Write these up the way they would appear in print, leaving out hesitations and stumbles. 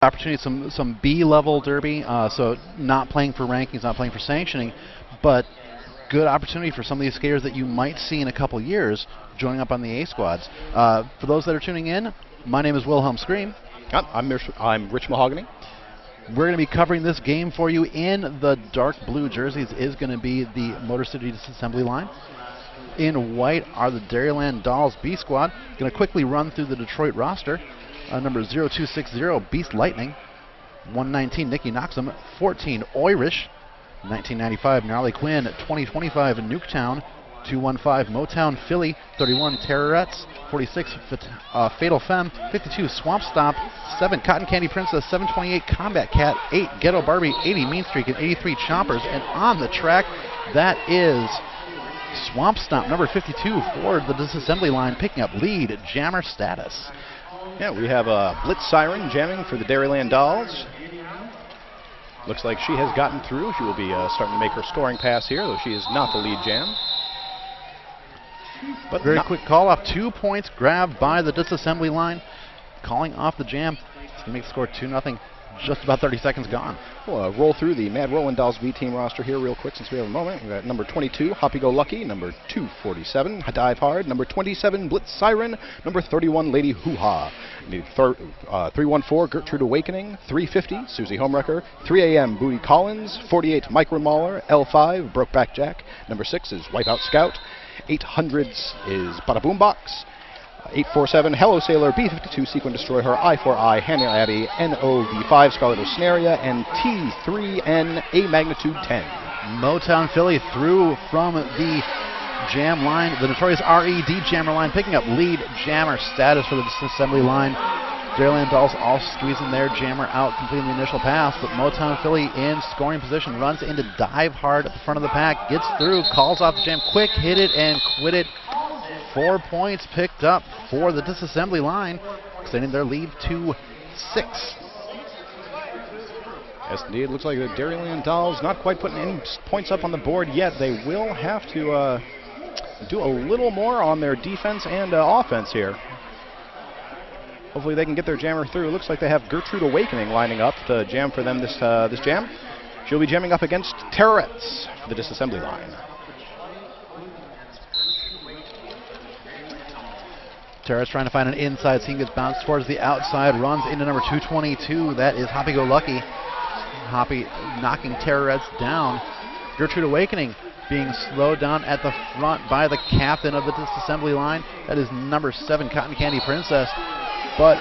opportunity, some B-level derby, so not playing for rankings, not playing for sanctioning, but good opportunity for some of these skaters that you might see in a couple years joining up on the A squads. For those that are tuning in, my name is Wilhelm Scream. I'm Rich Mahogany. We're going to be covering this game for you. In the dark blue jerseys is going to be the Motor City Disassembly line. In white are the Dairyland Dolls B squad. Going to quickly run through the Detroit roster. Number 0260, Beast Lightning. 119, Nikki Knoxham. 14, Oirish. 1995, Gnarly Quinn. 2025, Nuketown. 215, Motown Philly. 31, Terrorettes. 46, Fatal Femme. 52, Swamp Stomp. 7, Cotton Candy Princess. 728, Combat Cat. 8, Ghetto Barbie. 80, Mean Streak. And 83, Chompers. And on the track, that is Swamp Stomp, number 52, for the disassembly line, picking up lead jammer status. Yeah, we have a Blitz Siren jamming for the Dairyland Dolls. Looks like she has gotten through. She will be starting to make her scoring pass here, though she is not the lead jam. But very quick call off. 2 points grabbed by the disassembly line. Calling off the jam. It's going to make the score 2-0. Just about 30 seconds gone. We'll roll through the Mad Whirlwind Dolls B team roster here real quick since we have a moment. We've got number 22, Hoppy Go Lucky. Number 247, Dive Hard. Number 27, Blitz Siren. Number 31, Lady Hoo Ha. 314, Gertrude Awakening. 350, Susie Homewrecker. 3 a.m., Booty Collins. 48, Mike Mauler. L5, Brokeback Jack. Number 6 is Wipeout Scout. 800s is Bada Boom Box. 847, Hello Sailor, B52, Sequin Destroyer, I4I, Hannah Abbey, NOV5, Scarlet Osnaria, and T3N, A Magnitude 10. Motown Philly through from the jam line, the notorious RED jammer line, picking up lead jammer status for the disassembly line. Dairyland Dolls all squeezing their jammer out, completing the initial pass, but Motown Philly in scoring position, runs into Dive Hard at the front of the pack, gets through, calls off the jam, quick, hit it, and quit it. 4 points picked up for the disassembly line, extending their lead to 6. Yes, indeed. It looks like the Dairyland Dolls not quite putting any points up on the board yet. They will have to do a little more on their defense and offense here. Hopefully they can get their jammer through. It looks like they have Gertrude Awakening lining up to jam for them this jam. She'll be jamming up against Terrorettes for the disassembly line. Terrace trying to find an inside seam, gets bounced towards the outside, runs into number 222. That is Hoppy Go Lucky. Hoppy knocking Terrorettes down. Gertrude Awakening being slowed down at the front by the captain of the disassembly line. That is number 7, Cotton Candy Princess. But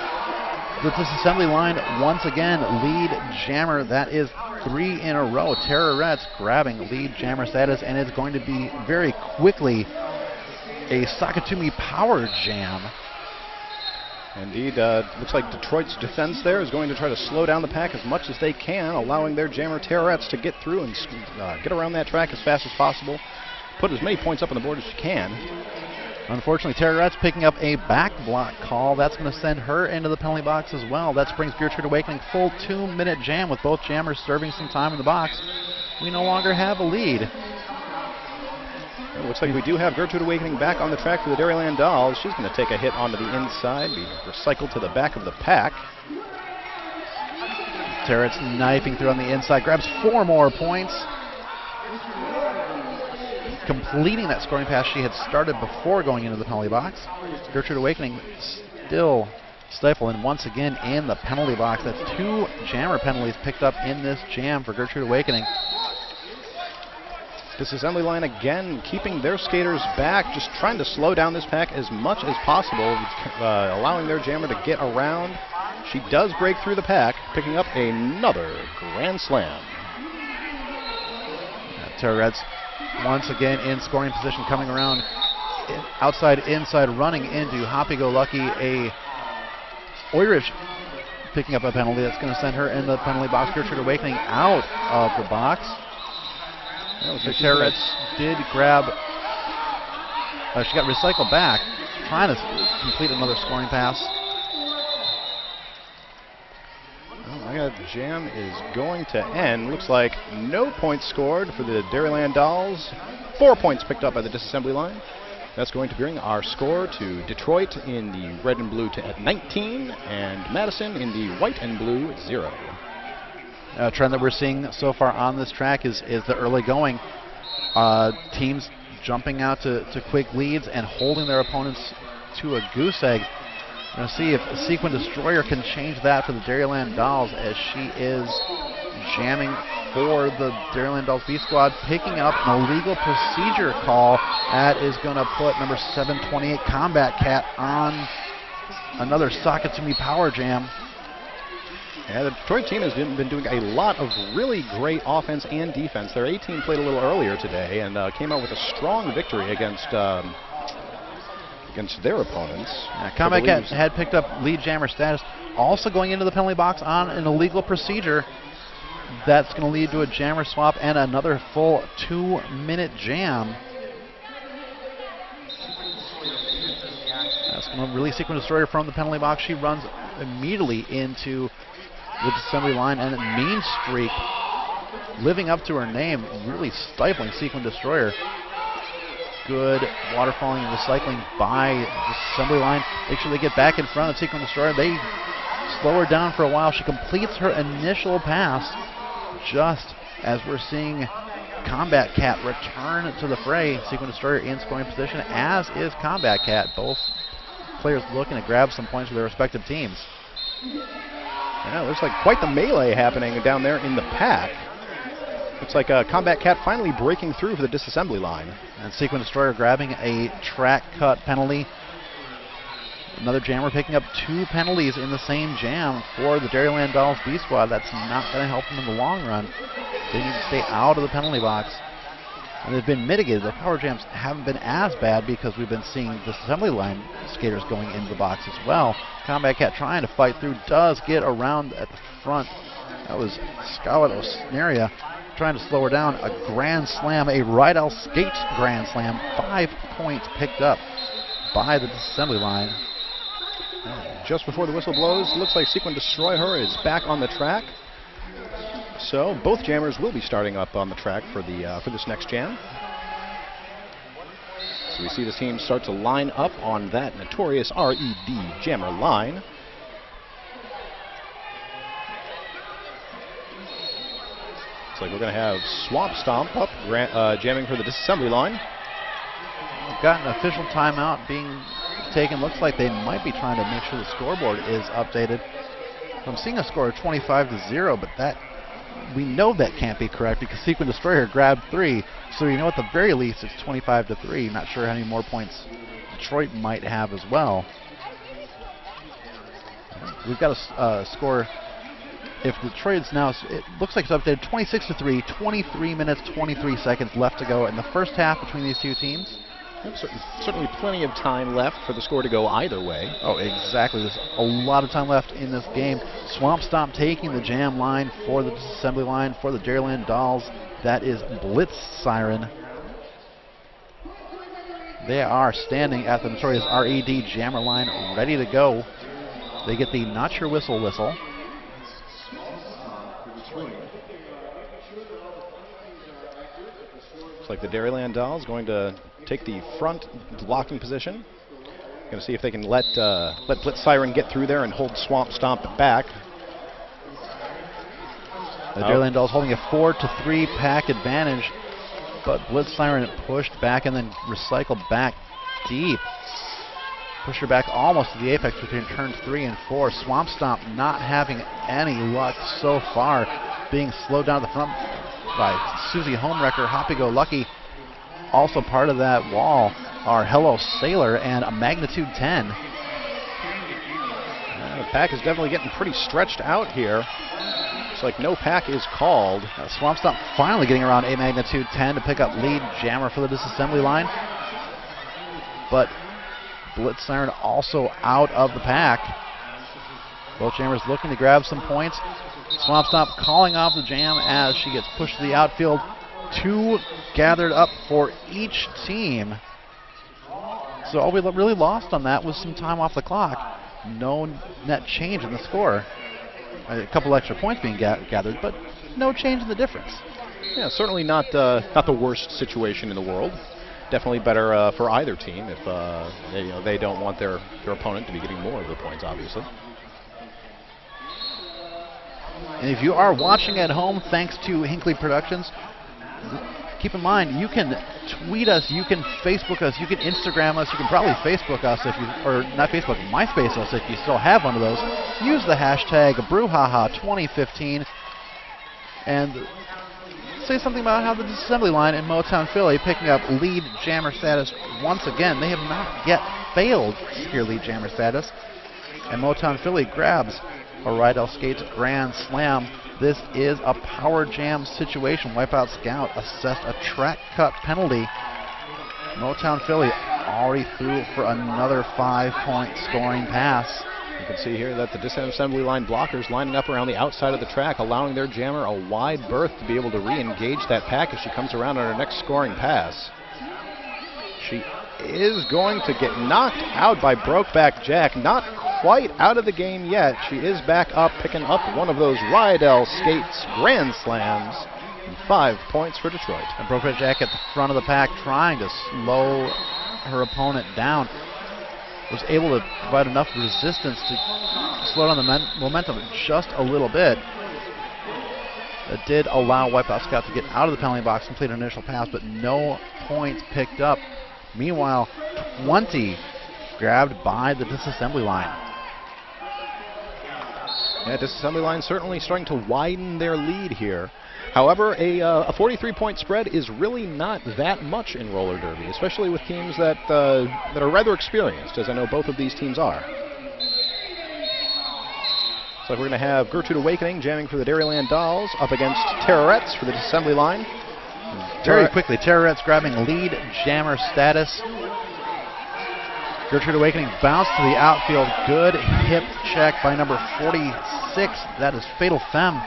the disassembly line, once again, lead jammer. That is 3 in a row. Terrorettes grabbing lead jammer status, and it's going to be very quickly a Sakatumi power jam. Indeed, looks like Detroit's defense there is going to try to slow down the pack as much as they can, allowing their jammer Terrorettes to get through and get around that track as fast as possible. Put as many points up on the board as you can. Unfortunately, Terrorettes picking up a back block call. That's going to send her into the penalty box as well. That brings Gertrude Awakening full 2-minute jam with both jammers serving some time in the box. We no longer have a lead. It looks like we do have Gertrude Awakening back on the track for the Dairyland Dolls. She's going to take a hit onto the inside, be recycled to the back of the pack. Terrett's knifing through on the inside, grabs 4 more points, completing that scoring pass she had started before going into the penalty box. Gertrude Awakening still stifled, and once again in the penalty box. That's 2 jammer penalties picked up in this jam for Gertrude Awakening. Disassembly line again keeping their skaters back, just trying to slow down this pack as much as possible, allowing their jammer to get around. She does break through the pack, picking up another grand slam. Terrorettes once again in scoring position, coming around outside, inside, running into Hoppy Go Lucky. A Oirish picking up a penalty that's going to send her in the penalty box. Gertrude Awakening out of the box. The Terrorettes did grab, she got recycled back, trying to complete another scoring pass. Well, the jam is going to end. Looks like no points scored for the Dairyland Dolls. 4 points picked up by the disassembly line. That's going to bring our score to Detroit in the red and blue at 19, and Madison in the white and blue at 0. A trend that we're seeing so far on this track is the early going. Teams jumping out to quick leads and holding their opponents to a goose egg. We're going to see if Sequin Destroyer can change that for the Dairyland Dolls, as she is jamming for the Dairyland Dolls B squad, picking up an illegal procedure call. That is going to put number 728 Combat Cat on another Sakatumi power jam. Yeah, the Detroit team has been doing a lot of really great offense and defense. Their A team played a little earlier today and came out with a strong victory against their opponents. Yeah, Combat Cat had picked up lead jammer status, also going into the penalty box on an illegal procedure. That's going to lead to a jammer swap and another full 2-minute jam. That's going to release Sequin Destroyer from the penalty box. She runs immediately into the assembly line, and Mean Streak, living up to her name, really stifling Sequin Destroyer. Good waterfalling and recycling by the assembly line. Make sure they get back in front of Sequin Destroyer. They slow her down for a while. She completes her initial pass just as we're seeing Combat Cat return to the fray. Sequin Destroyer in scoring position, as is Combat Cat. Both players looking to grab some points for their respective teams. Yeah, looks like quite the melee happening down there in the pack. Looks like Combat Cat finally breaking through for the disassembly line. And Sequin Destroyer grabbing a track cut penalty. Another jammer picking up 2 penalties in the same jam for the Dairyland Dolls B squad. That's not going to help them in the long run. They need to stay out of the penalty box. And they've been mitigated. The power jams haven't been as bad because we've been seeing the assembly line skaters going into the box as well. Combat Cat trying to fight through, does get around at the front. That was Scarlett Osnaria trying to slow her down. A grand slam, a Rydell skate grand slam. 5 points picked up by the assembly line. Just before the whistle blows, looks like Sequin Destroyer is back on the track. So both jammers will be starting up on the track for this next jam. So we see the team start to line up on that notorious RED jammer line. Looks like we're going to have Swamp Stomp up jamming for the disassembly line. We've got an official timeout being taken. Looks like they might be trying to make sure the scoreboard is updated. I'm seeing a score of 25-0, but that we know that can't be correct because Sequin Destroyer grabbed 3. So you know at the very least it's 25-3. Not sure how many more points Detroit might have as well. We've got a score. If Detroit's now, it looks like it's updated 26-3, 23 minutes, 23 seconds left to go in the first half between these two teams. Certainly plenty of time left for the score to go either way. Oh, exactly. There's a lot of time left in this game. Swamp Stomp taking the jam line for the disassembly line for the Dairyland Dolls. That is Blitz Siren. They are standing at the notorious RED jammer line, ready to go. They get the not your whistle whistle. Looks like the Dairyland Dolls going to take the front blocking position. Going to see if they can let Blitz Siren get through there and hold Swamp Stomp back. The Dairyland Dolls holding a 4-3 pack advantage, but Blitz Siren pushed back and then recycled back deep. Pushed her back almost to the apex between turns 3 and 4. Swamp Stomp not having any luck so far, being slowed down at the front by Susie Homewrecker. Hoppy Go Lucky. Also part of that wall are Hello Sailor and a Magnitude 10. The pack is definitely getting pretty stretched out here. Looks like no pack is called. Swamp Stomp finally getting around a Magnitude 10 to pick up lead jammer for the disassembly line. But Blitz Siren also out of the pack. Both jammers looking to grab some points. Swamp Stomp calling off the jam as she gets pushed to the outfield. 2 gathered up for each team. So all we really lost on that was some time off the clock. No net change in the score. A couple extra points being gathered, but no change in the difference. Yeah, certainly not the worst situation in the world. definitely better for either team if they don't want their opponent to be getting more of the points, obviously. And if you are watching at home, thanks to Hinckley Productions, keep in mind, you can tweet us, you can Facebook us, you can Instagram us, you can probably Facebook us if you, or not Facebook, MySpace us if you still have one of those. Use the hashtag BrewHaha2015 and say something about how the disassembly line in Motown Philly picking up lead jammer status once again. They have not yet failed secure lead jammer status. And Motown Philly grabs a Rydell Skates Grand Slam. This is a power jam situation. Wipeout Scout assessed a track cut penalty. Motown Philly already threw for another 5-point scoring pass. You can see here that the disassembly line blockers lining up around the outside of the track, allowing their jammer a wide berth to be able to re-engage that pack as she comes around on her next scoring pass. She is going to get knocked out by Brokeback Jack. Not quite out of the game yet. She is back up, picking up one of those Rydell Skates Grand Slams. And 5 points for Detroit. And Brokeback Jack at the front of the pack trying to slow her opponent down. Was able to provide enough resistance to slow down the momentum just a little bit. That did allow Wipeout Scout to get out of the penalty box, complete an initial pass, but no points picked up. Meanwhile, 20 grabbed by the disassembly line. Yeah, disassembly line certainly starting to widen their lead here. However, a 43-point spread is really not that much in roller derby, especially with teams that are rather experienced, as I know both of these teams are. So we're going to have Gertrude Awakening jamming for the Dairyland Dolls up against Terrorettes for the disassembly line. Very quickly, Terrorettes grabbing lead jammer status. Gertrude Awakening bounced to the outfield. Good hip check by number 46. That is Fatal Femme.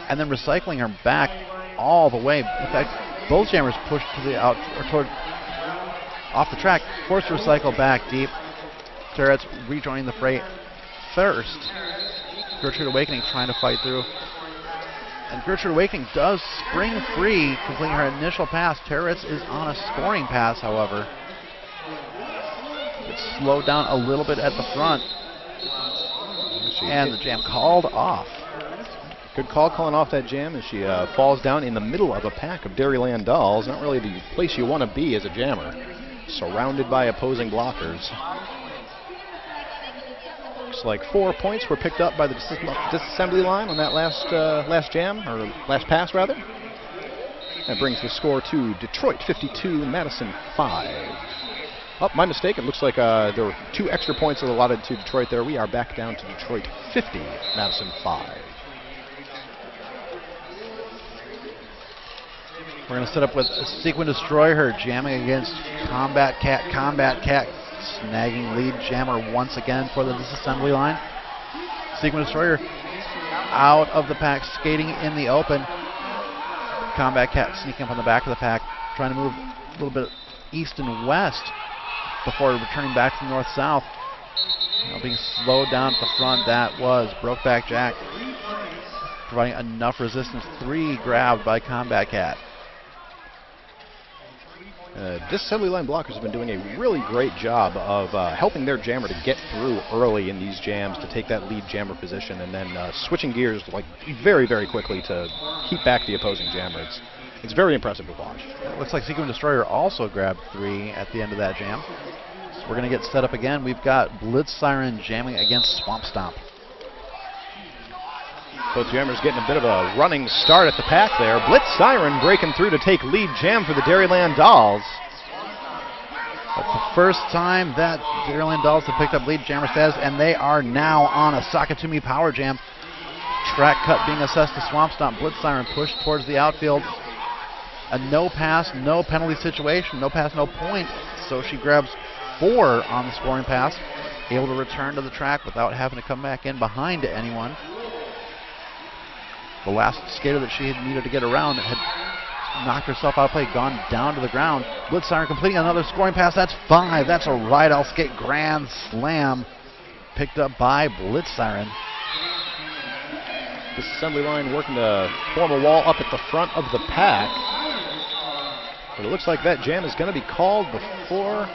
And then recycling her back all the way. In fact, both jammers pushed to the out or toward off the track, forced to recycle back deep. Terrettes rejoining the fray first. Gertrude Awakening trying to fight through. And Gertrude Awakening does spring free, completing her initial pass. Terrettes is on a scoring pass, however. It's slowed down a little bit at the front. And the jam called off. Good call calling off that jam as she falls down in the middle of a pack of Dairyland Dolls. Not really the place you want to be as a jammer. Surrounded by opposing blockers. Looks like 4 points were picked up by the disassembly line on that last jam, or last pass rather. That brings the score to Detroit 52, Madison 5. Oh, my mistake. It looks like there were 2 extra points allotted to Detroit there. We are back down to Detroit 50, Madison 5. We're going to set up with Sequin Destroyer jamming against Combat Cat. Combat Cat snagging lead jammer once again for the disassembly line. Sequin Destroyer out of the pack, skating in the open. Combat Cat sneaking up on the back of the pack, trying to move a little bit east and west before returning back to north-south. Now being slowed down at the front, that was Brokeback Jack, providing enough resistance. 3 grabbed by Combat Cat. Disassembly line blockers have been doing a really great job of helping their jammer to get through early in these jams to take that lead jammer position and then switching gears like very, very quickly to keep back the opposing jammer. It's very impressive to watch. It looks like Sequin Destroyer also grabbed 3 at the end of that jam. So we're going to get set up again. We've got Blitz Siren jamming against Swamp Stomp. Both jammers getting a bit of a running start at the pack there. Blitz Siren breaking through to take lead jam for the Dairyland Dolls. That's the first time that Dairyland Dolls have picked up lead jammer status, and they are now on a Sakatumi power jam. Track cut being assessed to Swamp Stomp. Blitz Siren pushed towards the outfield. A no pass, no penalty situation. No pass, no point. So she grabs 4 on the scoring pass. Able to return to the track without having to come back in behind anyone. The last skater that she had needed to get around had knocked herself out of play, gone down to the ground. Blitz Siren completing another scoring pass. That's 5. That's a Rydell Skate Grand Slam picked up by Blitz Siren. Disassembly line working to form a wall up at the front of the pack. But it looks like that jam is going to be called before.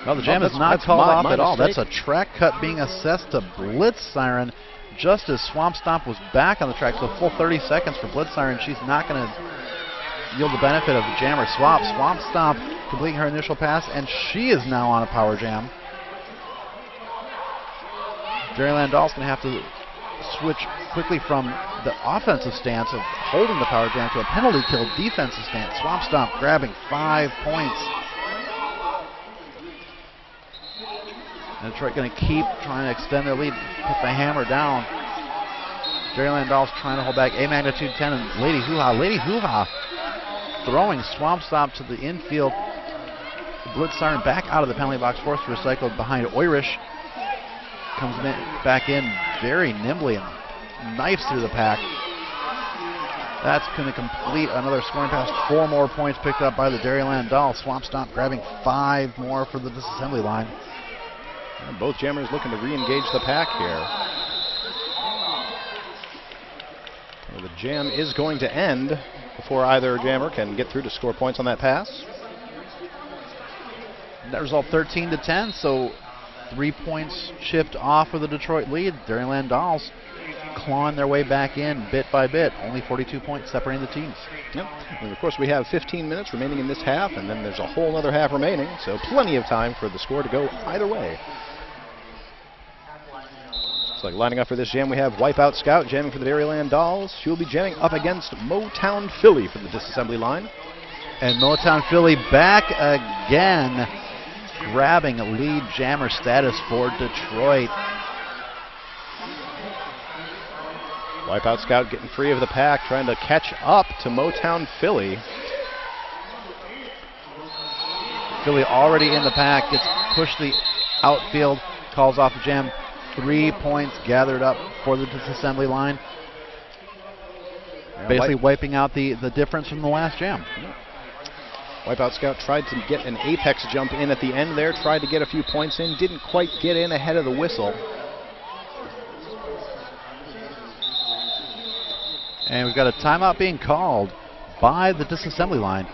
No, the jam is not called off at all. That's a track cut being assessed to Blitz Siren just as Swamp Stomp was back on the track. So full 30 seconds for Blitz Siren. She's not going to yield the benefit of the jammer swap. Swamp Stomp completing her initial pass, and she is now on a power jam. Dairyland Doll's going to have to switch quickly from the offensive stance of holding the power jam to a penalty kill defensive stance. Swamp Stomp grabbing 5 points. And Detroit going to keep trying to extend their lead, put the hammer down. Dairyland Dolls trying to hold back. A magnitude 10 and Lady Hoo-Ha. Lady Hoo-Ha throwing Swamp Stomp to the infield. Blitz Siren back out of the penalty box, forced to recycle behind Oirish. Comes back in very nimbly and knifes through the pack. That's going to complete another scoring pass. 4 more points picked up by the Dairyland Dolls. Swamp Stomp grabbing 5 more for the disassembly line. And both jammers looking to re-engage the pack here. Well, the jam is going to end before either jammer can get through to score points on that pass. That result 13-10, so 3 points chipped off of the Detroit lead. Dairyland Dolls clawing their way back in bit by bit. Only 42 points separating the teams. Yep. And of course, we have 15 minutes remaining in this half, and then there's a whole other half remaining, so plenty of time for the score to go either way. Looks like lining up for this jam, we have Wipeout Scout jamming for the Dairyland Dolls. She will be jamming up against Motown Philly for the disassembly line. And Motown Philly back again, grabbing a lead jammer status for Detroit. Wipeout Scout getting free of the pack, trying to catch up to Motown Philly. Philly already in the pack, gets pushed to the outfield, calls off the jam. 3 points gathered up for the disassembly line. Yeah, basically wiping out the difference from the last jam. Yeah. Wipeout Scout tried to get an apex jump in at the end there, tried to get a few points in, didn't quite get in ahead of the whistle. And we've got a timeout being called by the disassembly line.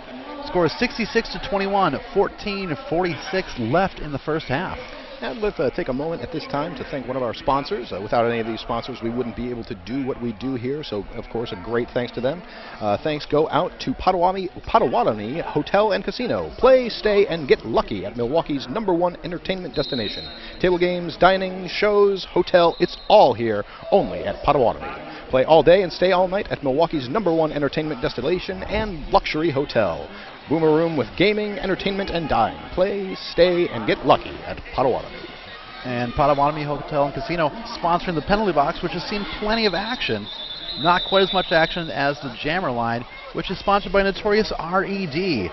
Score is 66-21, 14:46 left in the first half. And let's take a moment at this time to thank one of our sponsors. Without any of these sponsors, we wouldn't be able to do what we do here. So, of course, a great thanks to them. Thanks go out to Potawatomi Hotel and Casino. Play, stay, and get lucky at Milwaukee's #1 entertainment destination. Table games, dining, shows, hotel, it's all here, only at Potawatomi. Play all day and stay all night at Milwaukee's #1 entertainment destination and luxury hotel. Boomer Room with gaming, entertainment, and dine. Play, stay, and get lucky at Potawatomi. And Potawatomi Hotel and Casino sponsoring the penalty box, which has seen plenty of action. Not quite as much action as the Jammer line, which is sponsored by Notorious R.E.D.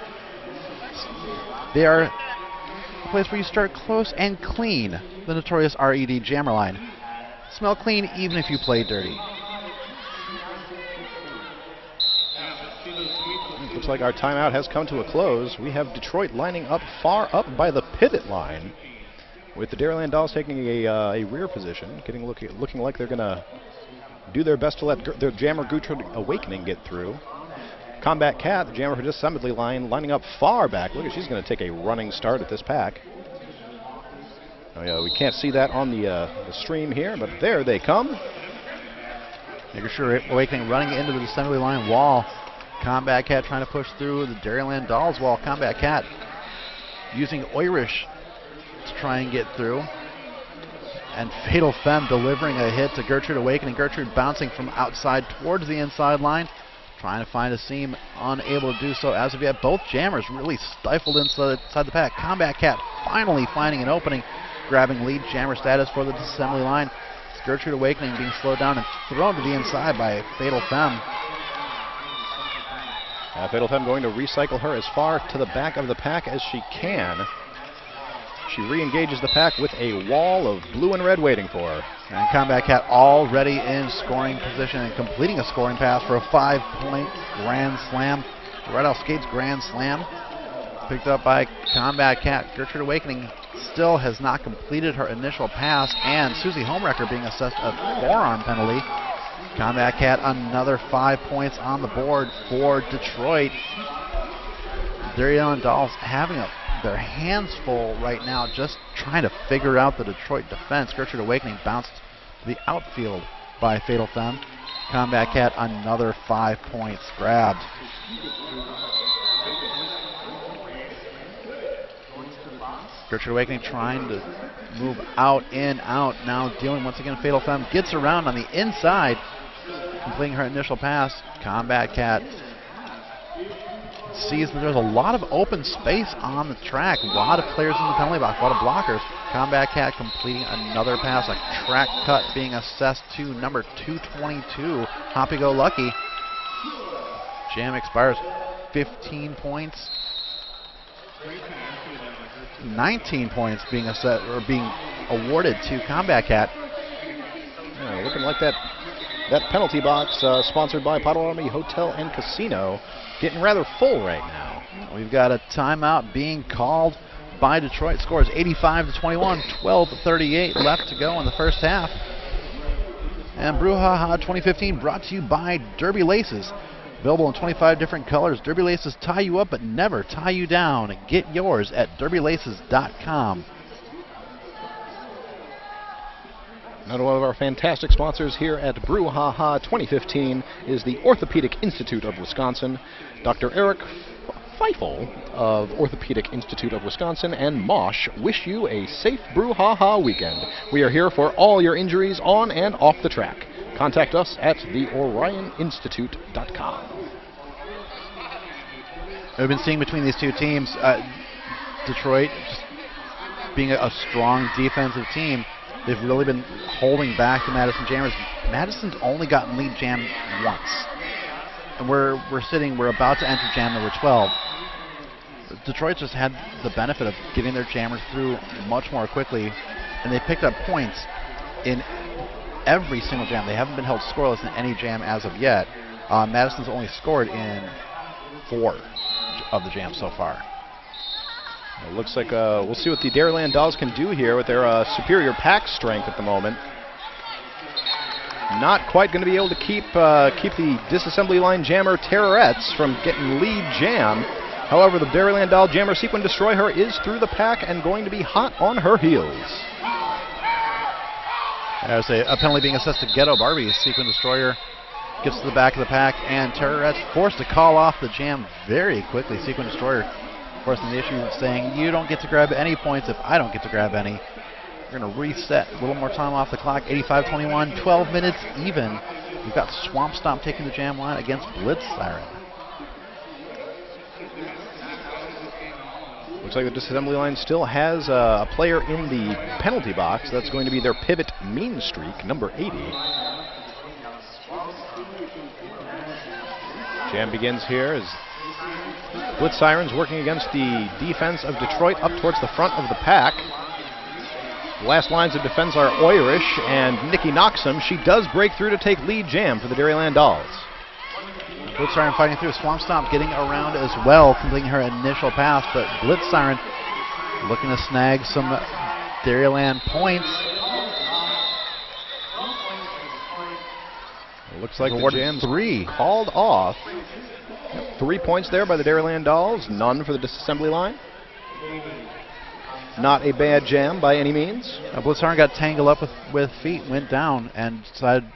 They are a place where you start close and clean, the Notorious R.E.D. Jammer line. Smell clean even if you play dirty. Looks like our timeout has come to a close. We have Detroit lining up far up by the pivot line, with the Dairyland Dolls taking a rear position, looking like they're going to do their best to let their jammer Gertrude Awakening get through. Combat Cat, the jammer for disassembly line, lining up far back. Look, she's going to take a running start at this pack. Oh, yeah, we can't see that on the stream here, but there they come. Making sure Awakening running into the assembly line wall. Combat Cat trying to push through the Dairyland Dolls wall. Combat Cat using Oirish to try and get through. And Fatal Femme delivering a hit to Gertrude Awakening. Gertrude bouncing from outside towards the inside line. Trying to find a seam, unable to do so as of yet. Both jammers really stifled inside the pack. Combat Cat finally finding an opening, grabbing lead jammer status for the disassembly line. It's Gertrude Awakening being slowed down and thrown to the inside by Fatal Femme. Fatal Femme going to recycle her as far to the back of the pack as she can. She re-engages the pack with a wall of blue and red waiting for her. And Combat Cat already in scoring position and completing a scoring pass for a 5-point grand slam. Right off skates grand slam. Picked up by Combat Cat. Gertrude Awakening still has not completed her initial pass, and Susie Homewrecker being assessed a forearm penalty. Combat Cat another 5 points on the board for Detroit. Dairyland Dolls having their hands full right now, just trying to figure out the Detroit defense. Gertrude Awakening bounced to the outfield by Fatal Femme. Combat Cat, another 5 points grabbed. Gertrude Awakening trying to move out, in, out. Now dealing once again. Fatal Femme gets around on the inside, completing her initial pass. Combat Cat sees that there's a lot of open space on the track. A lot of players in the penalty box, a lot of blockers. Combat Cat completing another pass. A track cut being assessed to number 222, Hoppy Go Lucky. Jam expires. 15 points. 19 points being being awarded to Combat Cat. Yeah, looking like that penalty box sponsored by Potawatomi Hotel and Casino getting rather full right now. We've got a timeout being called by Detroit. Scores 85-21, 12:38 left to go in the first half. And Brouhaha 2015 brought to you by Derby Laces. Available in 25 different colors. Derby Laces tie you up but never tie you down. Get yours at derbylaces.com. Another one of our fantastic sponsors here at Brouhaha 2015 is the Orthopedic Institute of Wisconsin. Dr. Eric Feifel of Orthopedic Institute of Wisconsin and Mosh wish you a safe Brouhaha weekend. We are here for all your injuries on and off the track. Contact us at theorioninstitute.com. We've been seeing between these two teams, Detroit just being a strong defensive team. They've really been holding back the Madison Jammers. Madison's only gotten lead jam once. And we're about to enter jam number 12. Detroit just had the benefit of getting their jammers through much more quickly, and they picked up points in every single jam. They haven't been held scoreless in any jam as of yet. Madison's only scored in 4 of the jams so far. It looks like we'll see what the Dairyland Dolls can do here with their superior pack strength at the moment. Not quite going to be able to keep the disassembly line jammer Terrorettes from getting lead jam. However, the Dairyland Doll jammer Sequin Destroy Her is through the pack and going to be hot on her heels. There's a penalty being assessed to Ghetto Barbie. Sequin Destroyer gets to the back of the pack, and Terrorettes forced to call off the jam very quickly. Sequin Destroyer forcing the issue, saying, you don't get to grab any points if I don't get to grab any. We're going to reset. A little more time off the clock. 85-21, 12 minutes even. We've got Swamp Stomp taking the jam line against Blitz Siren. Looks like the disassembly line still has a player in the penalty box. That's going to be their pivot Mean Streak, number 80. Jam begins here as Blitz Sirens working against the defense of Detroit up towards the front of the pack. The last lines of defense are Oirish and Nikki Knoxham. She does break through to take lead jam for the Dairyland Dolls. Blitz Siren fighting through. Swamp Stomp getting around as well, completing her initial pass, but Blitz Siren looking to snag some Dairyland points. It looks like the jam's 3 called off. 3 points there by the Dairyland Dolls, none for the disassembly line. Not a bad jam by any means. Blitz Siren got tangled up with feet, went down, and decided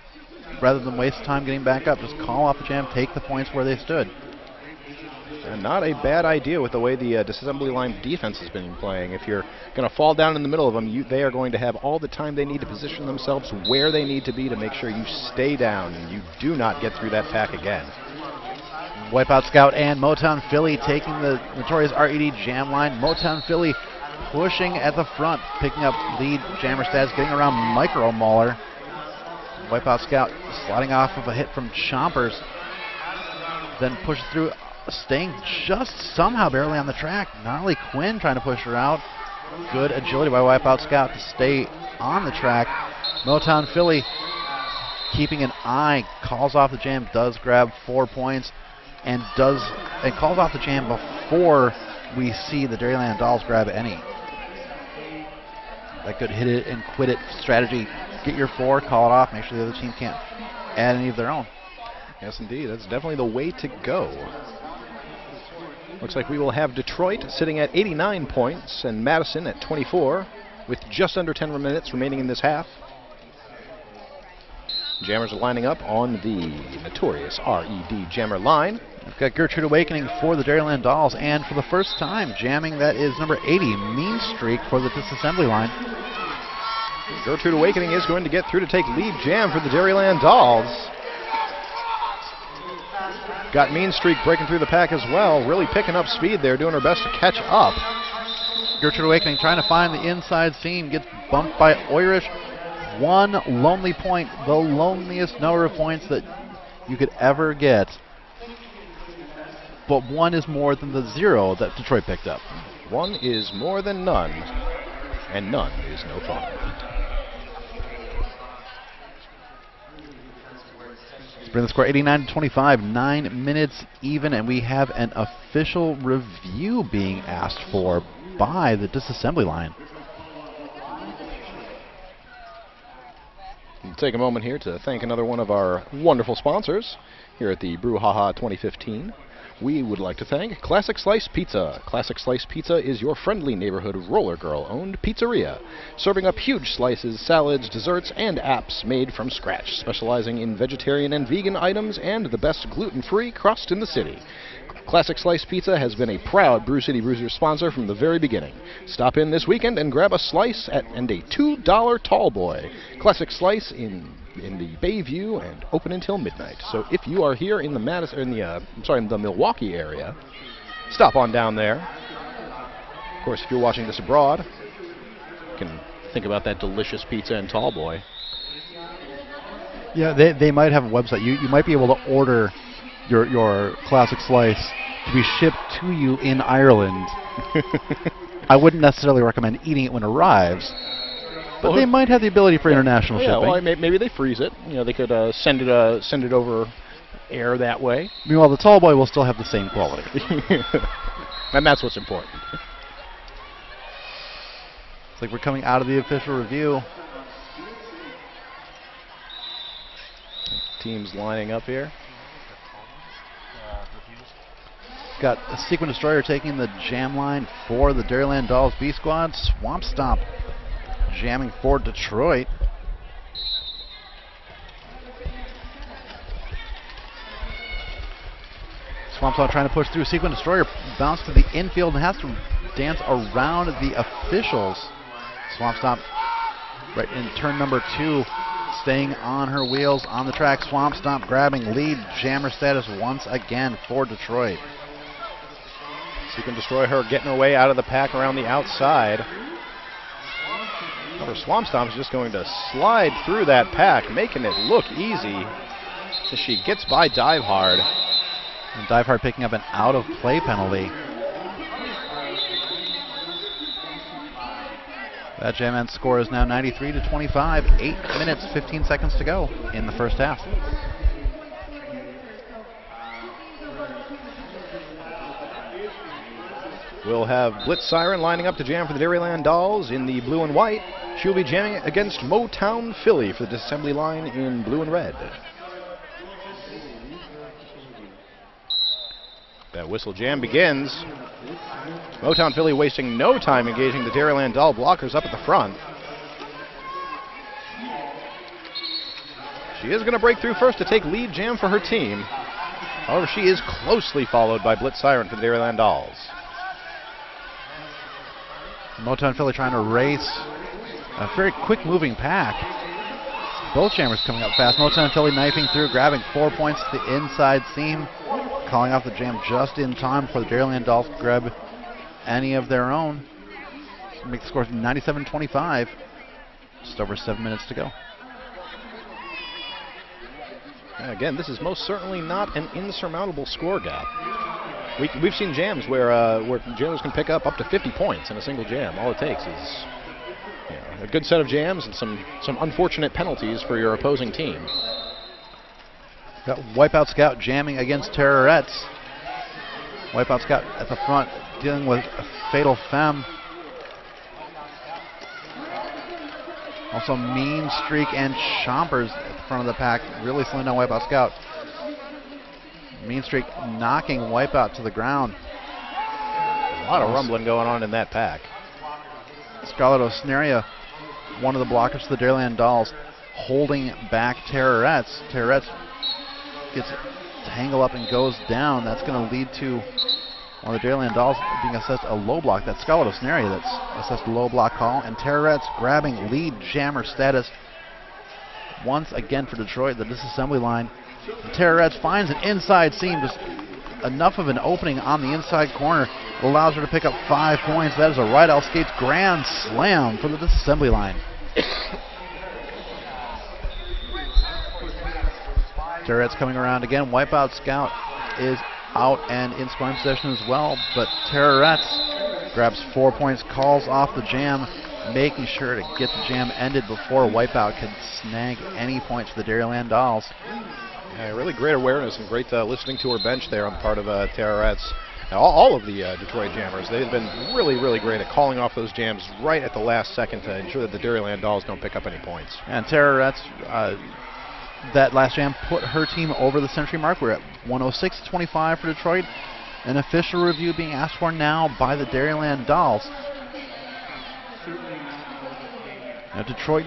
rather than waste time getting back up, just call off the jam, take the points where they stood. And not a bad idea with the way the disassembly line defense has been playing. If you're going to fall down in the middle of them, they are going to have all the time they need to position themselves where they need to be to make sure you stay down and you do not get through that pack again. Wipeout Scout and Motown Philly taking the notorious RED jam line. Motown Philly pushing at the front, picking up lead jammer stats, getting around Micro Mauler. Wipeout Scout sliding off of a hit from Chompers, then pushes through, staying just somehow barely on the track. Gnarly Quinn trying to push her out. Good agility by Wipeout Scout to stay on the track. Motown Philly keeping an eye, calls off the jam, does grab 4 points, and calls off the jam before we see the Dairyland Dolls grab any. That good hit it and quit it strategy. Get your 4, call it off, make sure the other team can't add any of their own. Yes, indeed. That's definitely the way to go. Looks like we will have Detroit sitting at 89 points and Madison at 24 with just under 10 minutes remaining in this half. Jammers are lining up on the notorious RED Jammer line. We've got Gertrude Awakening for the Dairyland Dolls, and for the first time jamming, that is number 80, Mean Streak, for the disassembly line. Gertrude Awakening is going to get through to take lead jam for the Dairyland Dolls. Got Mean Streak breaking through the pack as well, really picking up speed there, doing her best to catch up. Gertrude Awakening trying to find the inside seam, gets bumped by Irish. One lonely point, the loneliest number of points that you could ever get. But one is more than the 0 that Detroit picked up. One is more than none, and none is no fun. Let's bring the score 89-25, 9 minutes even, and we have an official review being asked for by the disassembly line. We'll take a moment here to thank another one of our wonderful sponsors here at the Brouhaha 2015. We would like to thank Classic Slice Pizza. Classic Slice Pizza is your friendly neighborhood roller girl-owned pizzeria, serving up huge slices, salads, desserts, and apps made from scratch, specializing in vegetarian and vegan items and the best gluten-free crust in the city. Classic Slice Pizza has been a proud Brew City Bruisers sponsor from the very beginning. Stop in this weekend and grab a slice and a $2 tall boy. Classic Slice in the Bayview and open until midnight. So if you are here in the the Milwaukee area, stop on down there. Of course, if you're watching this abroad, you can think about that delicious pizza and tall boy. Yeah, they might have a website. You might be able to order your Classic Slice to be shipped to you in Ireland. I wouldn't necessarily recommend eating it when it arrives, but they might have the ability for international shipping. Well, maybe they freeze it. You know, they could send it over air that way. Meanwhile, the tall boy will still have the same quality. And that's what's important. It's like we're coming out of the official review. Teams lining up here. Got a Sequin Destroyer taking the jam line for the Dairyland Dolls B Squad. Swamp Stomp jamming for Detroit. Swamp Stomp trying to push through. Sequin Destroyer bounce to the infield and has to dance around the officials. Swamp Stomp right in turn number 2, staying on her wheels on the track. Swamp Stomp grabbing lead jammer status once again for Detroit. Sequin Destroyer getting her way out of the pack around the outside. Her Swamp Stomp is just going to slide through that pack, making it look easy as she gets by Dive Hard. And Dive Hard picking up an out-of-play penalty. That jam end score is now 93-25, 8 minutes, 15 seconds to go in the first half. We'll have Blitz Siren lining up to jam for the Dairyland Dolls in the blue and white. She'll be jamming against Motown Philly for the disassembly line in blue and red. That whistle jam begins. Motown Philly wasting no time engaging the Dairyland Doll blockers up at the front. She is going to break through first to take lead jam for her team. However, she is closely followed by Blitz Siren for the Dairyland Dolls. Motown Philly trying to race a very quick moving pack. Both jammers coming up fast. Motown Philly knifing through, grabbing 4 points to the inside seam, calling off the jam just in time for the Dairyland Dolls to grab any of their own. Make the score 97-25. Just over 7 minutes to go. And again, this is most certainly not an insurmountable score gap. We've seen jams where jammers can pick up to 50 points in a single jam. All it takes is a good set of jams and some unfortunate penalties for your opposing team. Got Wipeout Scout jamming against Terrorettes. Wipeout Scout at the front dealing with a Fatal Femme. Also Mean Streak and Chompers at the front of the pack, really slowing down Wipeout Scout. Mean Streak knocking Wipeout to the ground. lot of rumbling going on in that pack. Scarlett Osneria, one of the blockers for the Dairyland Dolls, holding back Terrorettes. Terrorettes gets tangled up and goes down. That's going to lead to one of the Dairyland Dolls being assessed a low block. That's Scarlett Osneria that's assessed a low block call. And Terrorettes grabbing lead jammer status once again for Detroit, the disassembly line. And Terrorettes finds an inside seam, just enough of an opening on the inside corner. It allows her to pick up 5 points. That is a right out skates grand slam for the disassembly line. Terrorettes coming around again. Wipeout Scout is out and in scoring possession as well, but Terrorettes grabs 4 points, calls off the jam, making sure to get the jam ended before Wipeout can snag any points for the Dairyland Dolls. Yeah, really great awareness and great listening to her bench there on the part of Terrorettes. Now, all of the Detroit Jammers, they've been really, really great at calling off those jams right at the last second to ensure that the Dairyland Dolls don't pick up any points. And Terrorettes, that last jam put her team over the century mark. We're at 106-25 for Detroit. An official review being asked for now by the Dairyland Dolls. Now, Detroit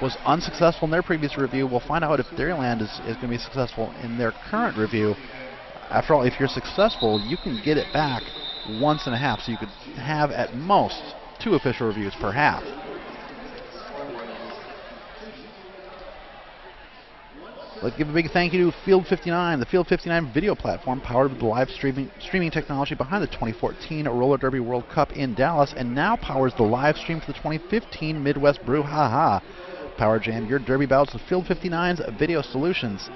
was unsuccessful in their previous review. We'll find out if Dairyland is going to be successful in their current review. After all, if you're successful, you can get it back once and a half, so you could have at most 2 official reviews per half. Let's give a big thank you to Field 59, the Field 59 video platform powered with the live streaming technology behind the 2014 Roller Derby World Cup in Dallas, and now powers the live stream for the 2015 Midwest Brouhaha. Power Jam your derby bouts with Field 59's video solutions.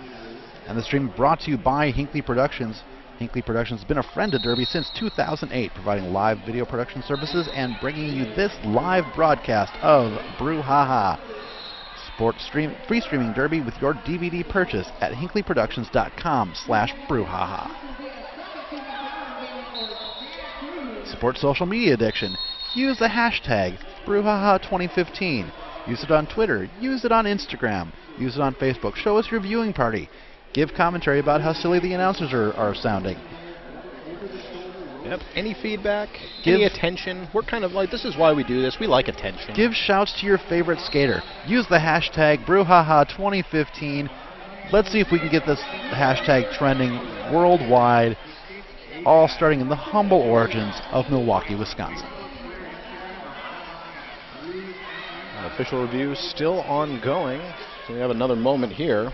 And the stream brought to you by Hinckley Productions. Hinckley Productions has been a friend of Derby since 2008, providing live video production services and bringing you this live broadcast of Brouhaha. Free streaming Derby with your DVD purchase at hinkleyproductions.com/brouhaha. Support social media addiction. Use the hashtag Brouhaha2015. Use it on Twitter. Use it on Instagram. Use it on Facebook. Show us your viewing party. Give commentary about how silly the announcers are sounding. Yep. Any feedback, any attention. We're kind of like, this is why we do this. We like attention. Give shouts to your favorite skater. Use the hashtag Brouhaha2015. Let's see if we can get this hashtag trending worldwide, all starting in the humble origins of Milwaukee, Wisconsin. Official review still ongoing. So we have another moment here.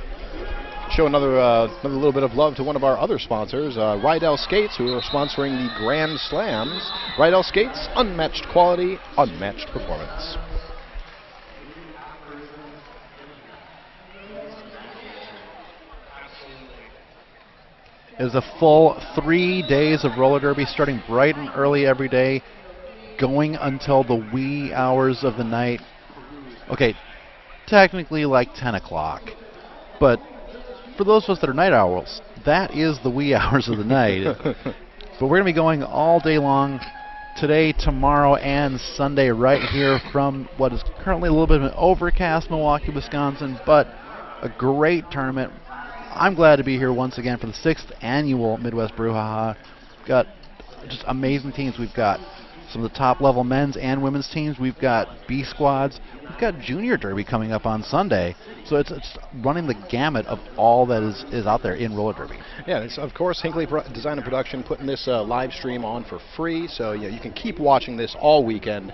Show another little bit of love to one of our other sponsors, Rydell Skates, who are sponsoring the Grand Slams. Rydell Skates, unmatched quality, unmatched performance. It is a full 3 days of roller derby, starting bright and early every day, going until the wee hours of the night. Okay, technically like 10 o'clock, but for those of us that are night owls, that is the wee hours of the night. But we're going to be going all day long today, tomorrow, and Sunday right here from what is currently a little bit of an overcast Milwaukee, Wisconsin, but a great tournament. I'm glad to be here once again for the 6th annual Midwest Brouhaha. We've got just amazing teams. We've got some of the top-level men's and women's teams. We've got B squads. We've got Junior Derby coming up on Sunday. So it's running the gamut of all that is out there in roller derby. Yeah, it's, of course, Hinckley Design and Production putting this live stream on for free. So yeah, you can keep watching this all weekend.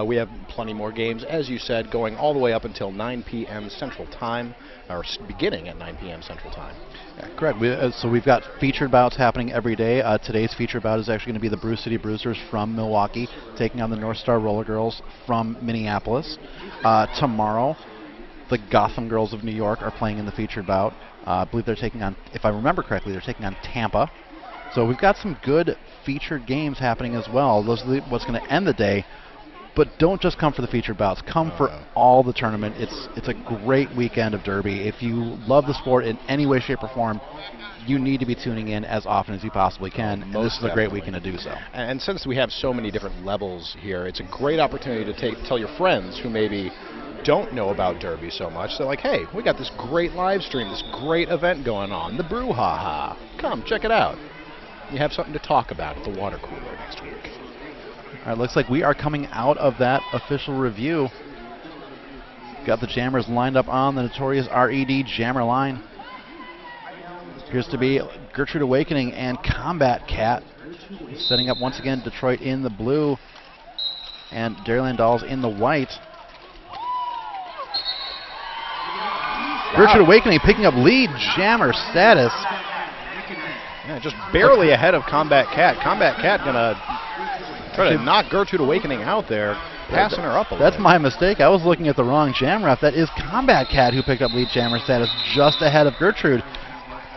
We have plenty more games, as you said, going all the way up until 9 p.m. Central Time, or beginning at 9 p.m. Central Time. Yeah, correct. So we've got featured bouts happening every day. Today's featured bout is actually going to be the Brew City Bruisers from Milwaukee taking on the North Star Roller Girls from Minneapolis. Tomorrow, the Gotham Girls of New York are playing in the featured bout. I believe they're taking on, if I remember correctly, they're taking on Tampa. So we've got some good featured games happening as well. Those are what's going to end the day. But don't just come for the featured bouts. Come for all the tournament. It's a great weekend of derby. If you love the sport in any way, shape, or form, you need to be tuning in as often as you possibly can. And this is a great weekend to do so. And since we have so many different levels here, it's a great opportunity to tell your friends who maybe don't know about derby so much. They're like, hey, we got this great live stream, this great event going on, the Brouhaha. Come, check it out. You have something to talk about at the water cooler next week. All right, looks like we are coming out of that official review. Got the jammers lined up on the notorious RED jammer line. Appears to be Gertrude Awakening and Combat Cat. Setting up once again Detroit in the blue and Dairyland Dolls in the white. Wow. Gertrude Awakening picking up lead jammer status. Yeah, just barely ahead of Combat Cat. Combat Cat gonna try to knock Gertrude Awakening out there, passing her up a little. That's my mistake. I was looking at the wrong jam ref. That is Combat Cat who picked up lead jammer status just ahead of Gertrude.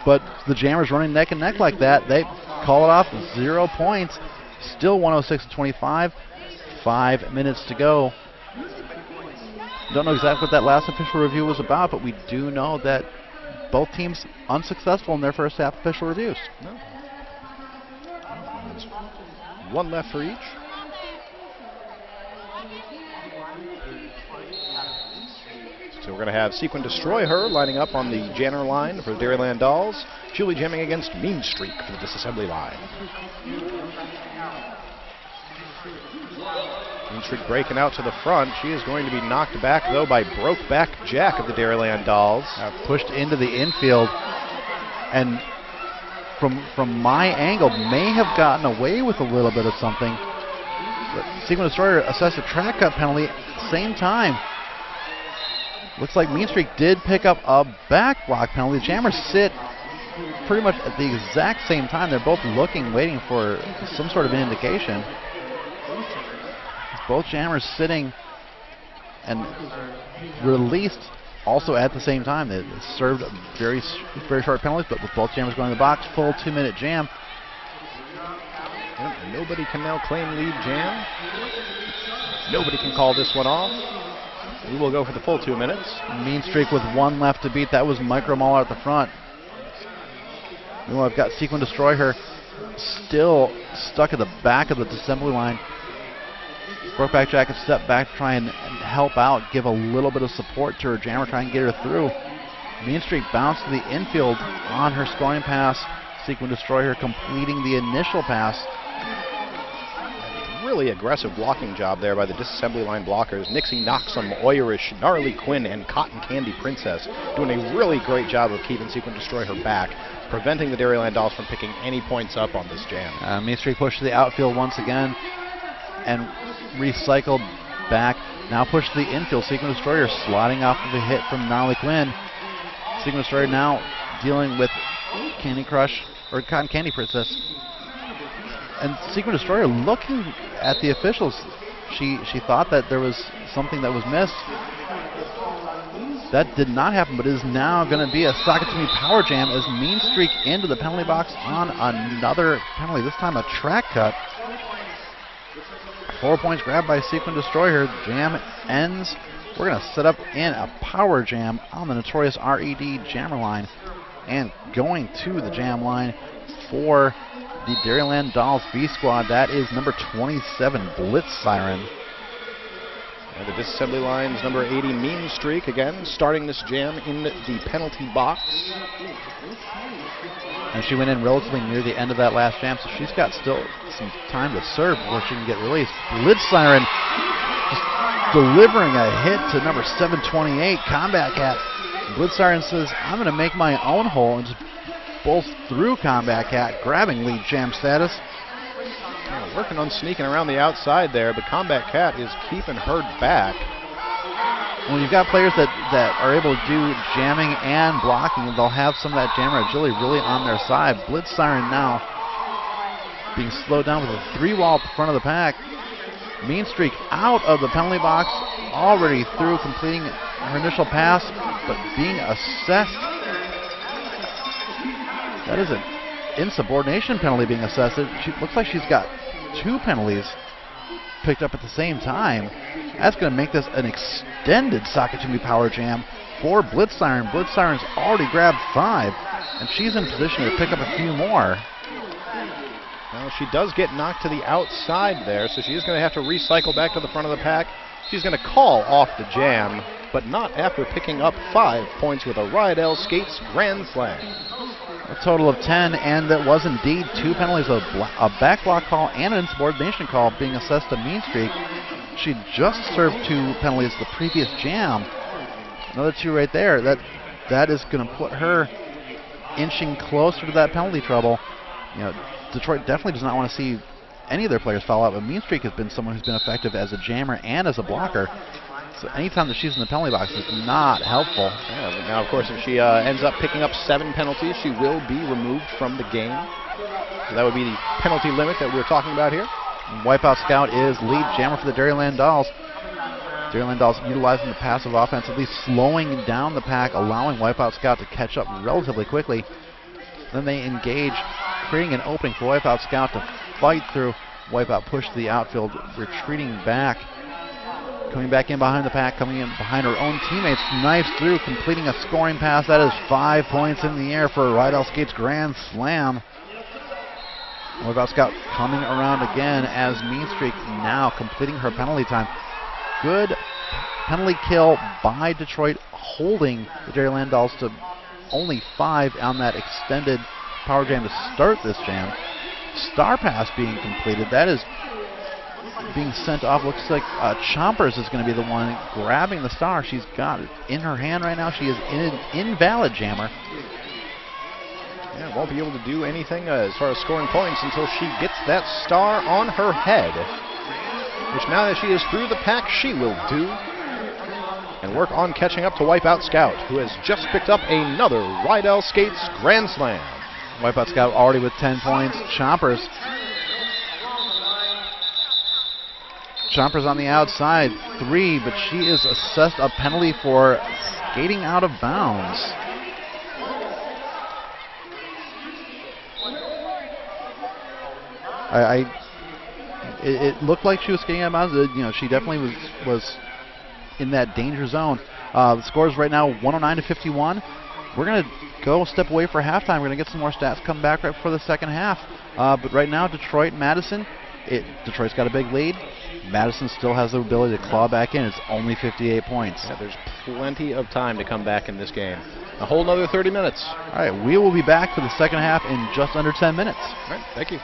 But the jammers running neck and neck like that, they call it off 0 points. Still 106-25. 5 minutes to go. Don't know exactly what that last official review was about, but we do know that both teams unsuccessful in their first half official reviews. No. One left for each. So we're going to have Sequin Destroy Her lining up on the Janner line for Dairyland Dolls. She'll be jamming against Mean Streak for the disassembly line. Mean Streak breaking out to the front. She is going to be knocked back, though, by Brokeback Jack of the Dairyland Dolls. Pushed into the infield, and from my angle, may have gotten away with a little bit of something. But Sequin Destroyer assessed a track cut penalty at the same time. Looks like Mean Streak did pick up a back block penalty. The jammers sit pretty much at the exact same time. They're both looking, waiting for some sort of an indication. Both jammers sitting and released also at the same time. They served very short penalties, but with both jammers going to the box, full 2-minute jam. Yep, nobody can now claim lead jam. Nobody can call this one off. We will go for the full 2 minutes. Mean Streak with 1 left to beat. That was Micro Mauler at the front. Meanwhile, I've got Sequin Destroy Her still stuck at the back of the assembly line. Brokeback Jack has stepped back to try and help out, give a little bit of support to her jammer, try and get her through. Mean Streak bounced to the infield on her scoring pass. Sequin Destroy Her completing the initial pass. Really aggressive blocking job there by the disassembly line blockers. Nixie Knox on Moirish, Gnarly Quinn, and Cotton Candy Princess doing a really great job of keeping Sequin Destroy Her back, preventing the Dairyland Dolls from picking any points up on this jam. Mean Streak pushed to the outfield once again and recycled back. Now pushed to the infield. Sequin Destroyer sliding off of a hit from Gnarly Quinn. Sequin Destroyer now dealing with Candy Crush, or Cotton Candy Princess. And Sequin Destroyer looking at the officials. She thought that there was something that was missed. That did not happen, but it is now going to be a Sakatumi power jam as Mean Streak into the penalty box on another penalty, this time a track cut. 4 points grabbed by Sequin Destroy Her. Jam ends. We're going to set up in a power jam on the notorious RED jammer line. And going to the jam line for the Dairyland Dolls B squad, that is number 27, Blitz Siren. And the disassembly line's number 80, Mean Streak, again starting this jam in the penalty box. And she went in relatively near the end of that last jam, so she's got still some time to serve before she can get released. Blitz Siren just delivering a hit to number 728, Combat Cat. Blitz Siren says, I'm going to make my own hole, and just bowls through Combat Cat, grabbing lead jam status. Yeah, working on sneaking around the outside there, but Combat Cat is keeping her back. When you've got players that are able to do jamming and blocking, they'll have some of that jammer agility really on their side. Blitz Siren now being slowed down with a 3-wall at the front of the pack. Mean Streak out of the penalty box, already through, completing her initial pass, but being assessed. That is an insubordination penalty being assessed. She looks like she's got 2 penalties picked up at the same time. That's going to make this an extended Sakatumi power jam for Blitz Siren. Blitz Siren's already grabbed 5, and she's in position to pick up a few more. Well, she does get knocked to the outside there, so she is going to have to recycle back to the front of the pack. She's going to call off the jam. but not after picking up 5 points with a Rydell Skates Grand Slam. A total of 10, and that was indeed 2 penalties, a back block call and an insubordination call being assessed to Mean Streak. She just served 2 penalties the previous jam. Another 2 right there. That is going to put her inching closer to that penalty trouble. You know, Detroit definitely does not want to see any of their players foul out, but Mean Streak has been someone who's been effective as a jammer and as a blocker. So anytime that she's in the penalty box is not helpful. Yeah, now, of course, if she ends up picking up 7 penalties, she will be removed from the game. So that would be the penalty limit that we're talking about here. Wipeout Scout is lead jammer for the Dairyland Dolls. Dairyland Dolls utilizing the passive offense, at least slowing down the pack, allowing Wipeout Scout to catch up relatively quickly. Then they engage, creating an opening for Wipeout Scout to fight through. Wipeout push to the outfield, retreating back. Coming back in behind the pack, coming in behind her own teammates, knifes through, completing a scoring pass. That is 5 points in the air for Rydell Skates Grand Slam. Wipeout Scout coming around again as Mean Streak now completing her penalty time. Good penalty kill by Detroit, holding the Dairyland Dolls to only 5 on that extended power jam to start this jam. Star pass being completed. That is being sent off. Looks like Chompers is going to be the one grabbing the star. She's got it in her hand right now. She is an invalid jammer. Yeah, won't be able to do anything as far as scoring points until she gets that star on her head, which now that she is through the pack, she will do. And work on catching up to Wipeout Scout, who has just picked up another Rydell Skates Grand Slam. Wipeout Scout already with 10 points. Chompers on the outside, 3, but she is assessed a penalty for skating out of bounds. It looked like she was skating out of bounds. You know, she definitely was in that danger zone. The scores right now 109-51. We're going to go a step away for halftime. We're going to get some more stats come back right before the second half. But right now, Detroit, Madison, Detroit's got a big lead. Madison still has the ability to claw back in. It's only 58 points. Yeah, there's plenty of time to come back in this game. A whole nother 30 minutes. All right, we will be back for the second half in just under 10 minutes. All right, thank you.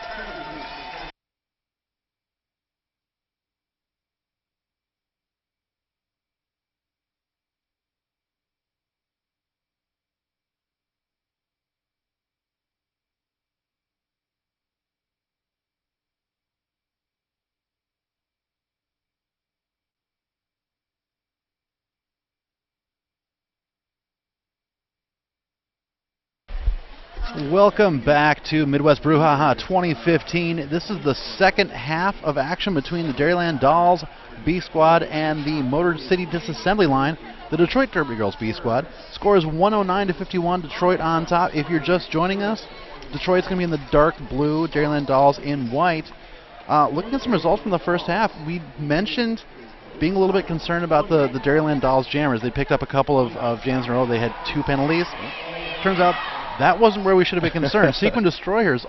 Welcome back to Midwest Brouhaha 2015. This is the second half of action between the Dairyland Dolls B Squad and the Motor City Disassembly Line. The Detroit Derby Girls B Squad. Score is 109-51, Detroit on top. If you're just joining us, Detroit's going to be in the dark blue, Dairyland Dolls in white. Looking at some results from the first half, we mentioned being a little bit concerned about the Dairyland Dolls jammers. They picked up a couple of jams in a row. They had 2 penalties. Turns out that wasn't where we should have been concerned. Sequin Destroyers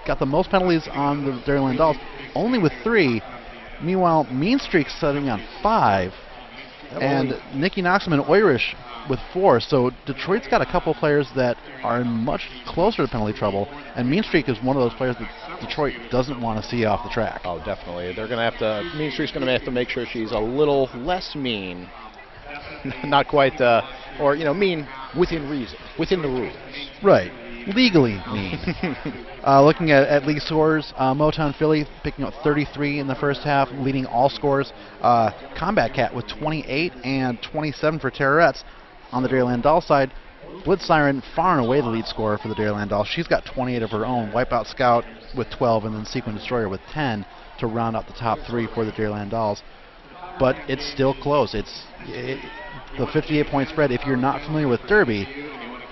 got the most penalties on the Dairyland Dolls, only with 3. Meanwhile, Mean Streak setting on 5. And Nikki Noxman and Oirish with 4. So Detroit's got a couple players that are much closer to penalty trouble. And Mean Streak is one of those players that Detroit doesn't want to see off the track. Oh, definitely. They're going to have to, Mean Streak's going to have to make sure she's a little less mean. Not quite, or, you know, mean within reason, within the rules. Right. Legally mean. Looking at league scores, Motown Philly picking up 33 in the first half, leading all scores. Combat Cat with 28 and 27 for Terrorettes. On the Dairyland Doll side, Blitz Siren far and away the lead scorer for the Dairyland Dolls. She's got 28 of her own. Wipeout Scout with 12, and then Sequin Destroyer with 10 to round out the top 3 for the Dairyland Dolls. But it's still close. The 58-point spread, if you're not familiar with Derby,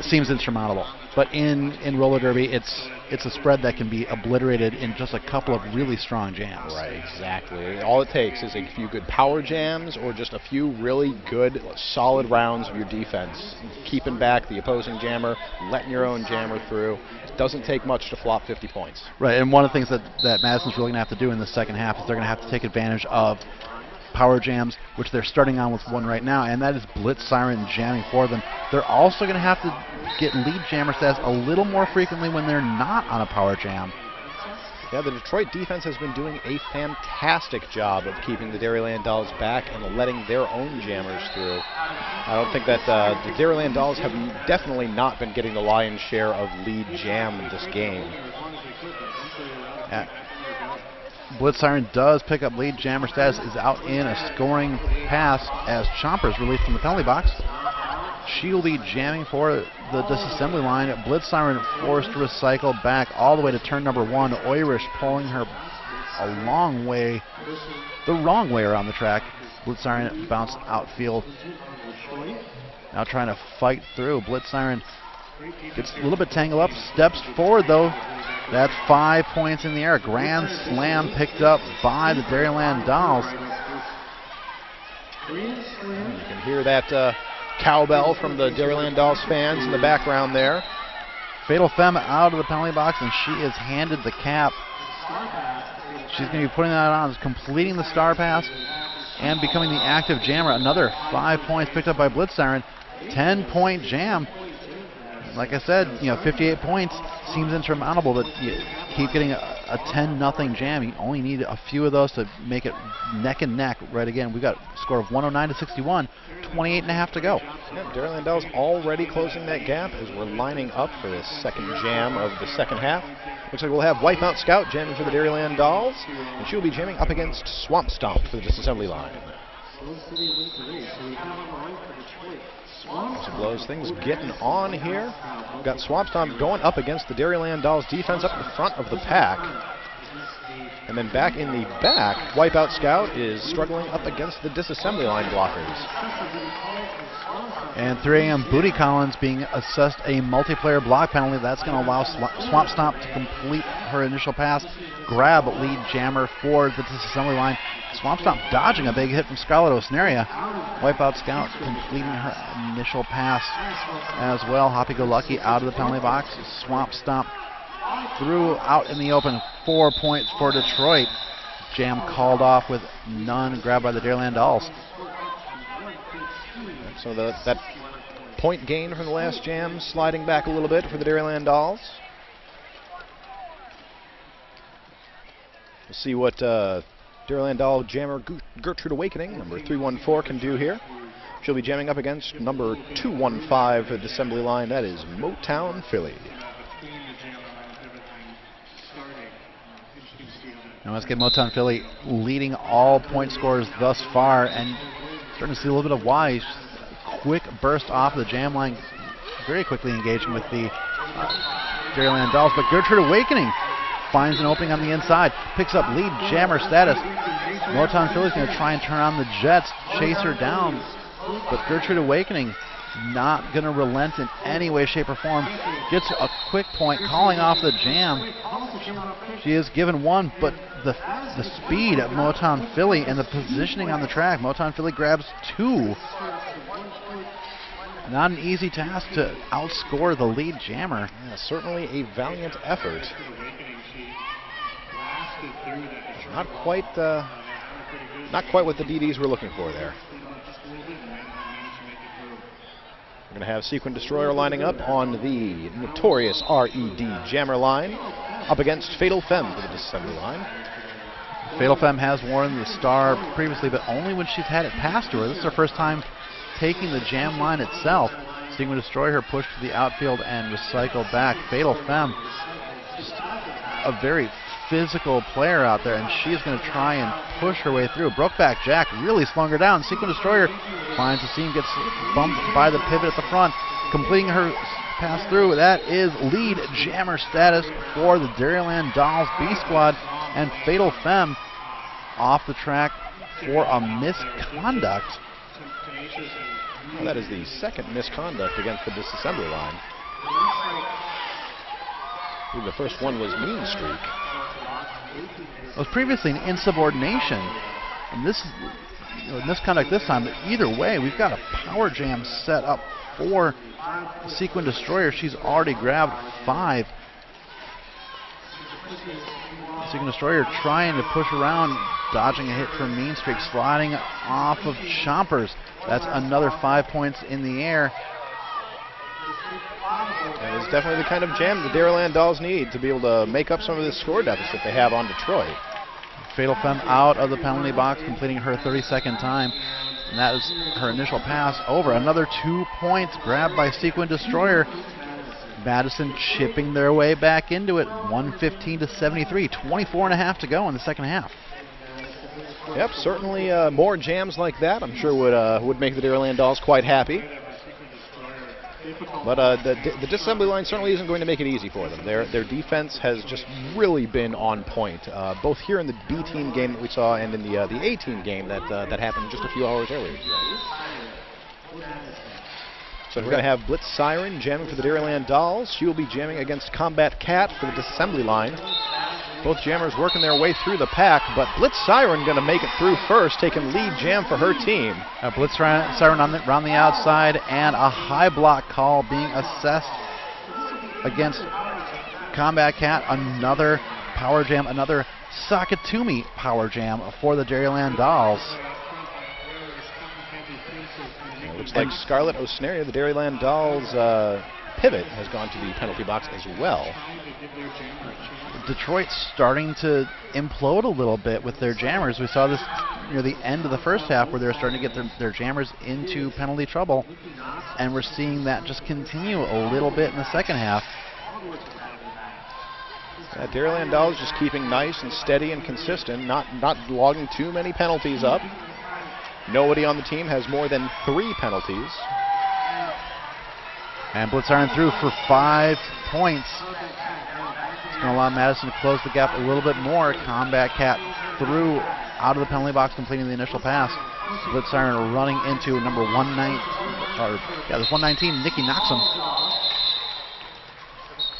seems insurmountable. But in roller derby, it's a spread that can be obliterated in just a couple of really strong jams. Right, exactly. All it takes is a few good power jams or just a few really good, solid rounds of your defense. Keeping back the opposing jammer, letting your own jammer through. It doesn't take much to flop 50 points. Right, and one of the things that Madison's really going to have to do in the second half is they're going to have to take advantage of power jams, which they're starting on with one right now, and that is Blitz Siren jamming for them. They're also going to have to get lead jammer stats a little more frequently when they're not on a power jam. Yeah, the Detroit defense has been doing a fantastic job of keeping the Dairyland Dolls back and letting their own jammers through. I don't think that the Dairyland Dolls have definitely not been getting the lion's share of lead jam in this game. Blitz Siren does pick up lead jammer status, is out in a scoring pass as Chompers released from the penalty box. She'll be jamming for the disassembly line. Blitz Siren forced to recycle back all the way to turn number 1. Irish pulling her a long way, the wrong way around the track. Blitz Siren bounced outfield. Now trying to fight through. Blitz Siren gets a little bit tangled up, steps forward though. That's 5 points in the air. Grand slam picked up by the Dairyland Dolls. You can hear that cowbell from the Dairyland Dolls fans in the background there. Fatal Femme out of the penalty box, and she is handed the cap. She's going to be putting that on, completing the star pass and becoming the active jammer. Another 5 points picked up by Blitz Siren. 10-point jam. Like I said, 58 points seems insurmountable, but you keep getting a 10-0 jam. You only need a few of those to make it neck and neck. Right again, we've got a score of 109-61, 28.5 to go. Yeah, Dairyland Dolls already closing that gap as we're lining up for this second jam of the second half. Looks like we'll have Wipeout Scout jamming for the Dairyland Dolls, and she'll be jamming up against Swamp Stomp for the disassembly line. Some blows, things getting on here. We've got Swamp Stomp going up against the Dairyland Dolls defense up in the front of the pack. And then back in the back, Wipeout Scout is struggling up against the disassembly line blockers. And 3 a.m. Booty Collins being assessed a multiplayer block penalty. That's going to allow Swamp Stomp to complete her initial pass, grab lead jammer for the disassembly line. Swamp Stomp dodging a big hit from Scarlett Osneria. Wipeout Scout completing her initial pass as well. Hoppy Go Lucky out of the penalty box. Swamp Stomp threw out in the open. 4 points for Detroit. Jam called off with none grabbed by the Dairyland Dolls. So that point gain from the last jam sliding back a little bit for the Dairyland Dolls. We'll see what Dairyland Doll jammer Gertrude Awakening, number 314, can do here. She'll be jamming up against number 215 at the assembly line. That is Motown Philly. Now let's get Motown Philly leading all point scorers thus far, and starting to see a little bit of why. Quick burst off the jam line, very quickly engaging with the Dairyland Dolls, but Gertrude Awakening finds an opening on the inside, picks up lead jammer status. Motown Philly's going to try and turn on the Jets, chase her down, but Gertrude Awakening not going to relent in any way, shape, or form. Gets a quick point, calling off the jam. She is given one, but the speed of Motown Philly and the positioning on the track, Motown Philly grabs 2. Not an easy task to outscore the lead jammer. Yeah, certainly a valiant effort. Not quite what the DDs were looking for there. We're going to have Sequin Destroyer lining up on the notorious RED jammer line, up against Fatal Femme for the disassembly line. Fatal Femme has worn the star previously, but only when she's had it passed to her. This is her first time taking the jam line itself. Sequin Destroyer pushed to the outfield and recycle back. Fatal Femme, just a very physical player out there, and she's going to try and push her way through. Brokeback Jack really slowing her down. Sequin Destroyer finds the seam, gets bumped by the pivot at the front, completing her pass through. That is lead jammer status for the Dairyland Dolls B Squad, and Fatal Femme off the track for a misconduct. Well, that is the second misconduct against the disassembly line. I believe the first one was Mean Streak. It was previously an insubordination, and this is misconduct this time. But either way, we've got a power jam set up for Sequin Destroyer. She's already grabbed 5. Seeking Destroyer trying to push around, dodging a hit from Mean Streak, sliding off of Chompers. That's another 5 points in the air. That is definitely the kind of jam the Dairyland Dolls need to be able to make up some of this score deficit they have on Detroit. Fatal Femme out of the penalty box, completing her 32nd time. And that is her initial pass over. Another 2 points grabbed by Sequin Destroyer. Madison chipping their way back into it. 115 to 73. 24 and a half to go in the second half. Yep, certainly more jams like that I'm sure would make the Dairyland Dolls quite happy. But the disassembly line certainly isn't going to make it easy for them. Their defense has just really been on point, both here in the B team game that we saw and in the A team game that happened just a few hours earlier. So we're going to have Blitz Siren jamming for the Dairyland Dolls. She will be jamming against Combat Cat for the disassembly line. Both jammers working their way through the pack, but Blitz Siren going to make it through first, taking lead jam for her team. Blitz Siren around the outside, and a high block call being assessed against Combat Cat. Another power jam, another Sakatumi power jam for the Dairyland Dolls. It looks like Scarlett Osnaria, the Dairyland Dolls pivot, has gone to the penalty box as well. Detroit's starting to implode a little bit with their jammers. We saw this near the end of the first half where they were starting to get their jammers into penalty trouble, and we're seeing that just continue a little bit in the second half. Dairyland Dolls just keeping nice and steady and consistent, not logging too many penalties up. Nobody on the team has more than 3 penalties. And Blitz Siren through for 5 points. It's going to allow Madison to close the gap a little bit more. Combat Cat through out of the penalty box, completing the initial pass. Blitz Siren running into number 119, Nikki Knoxum.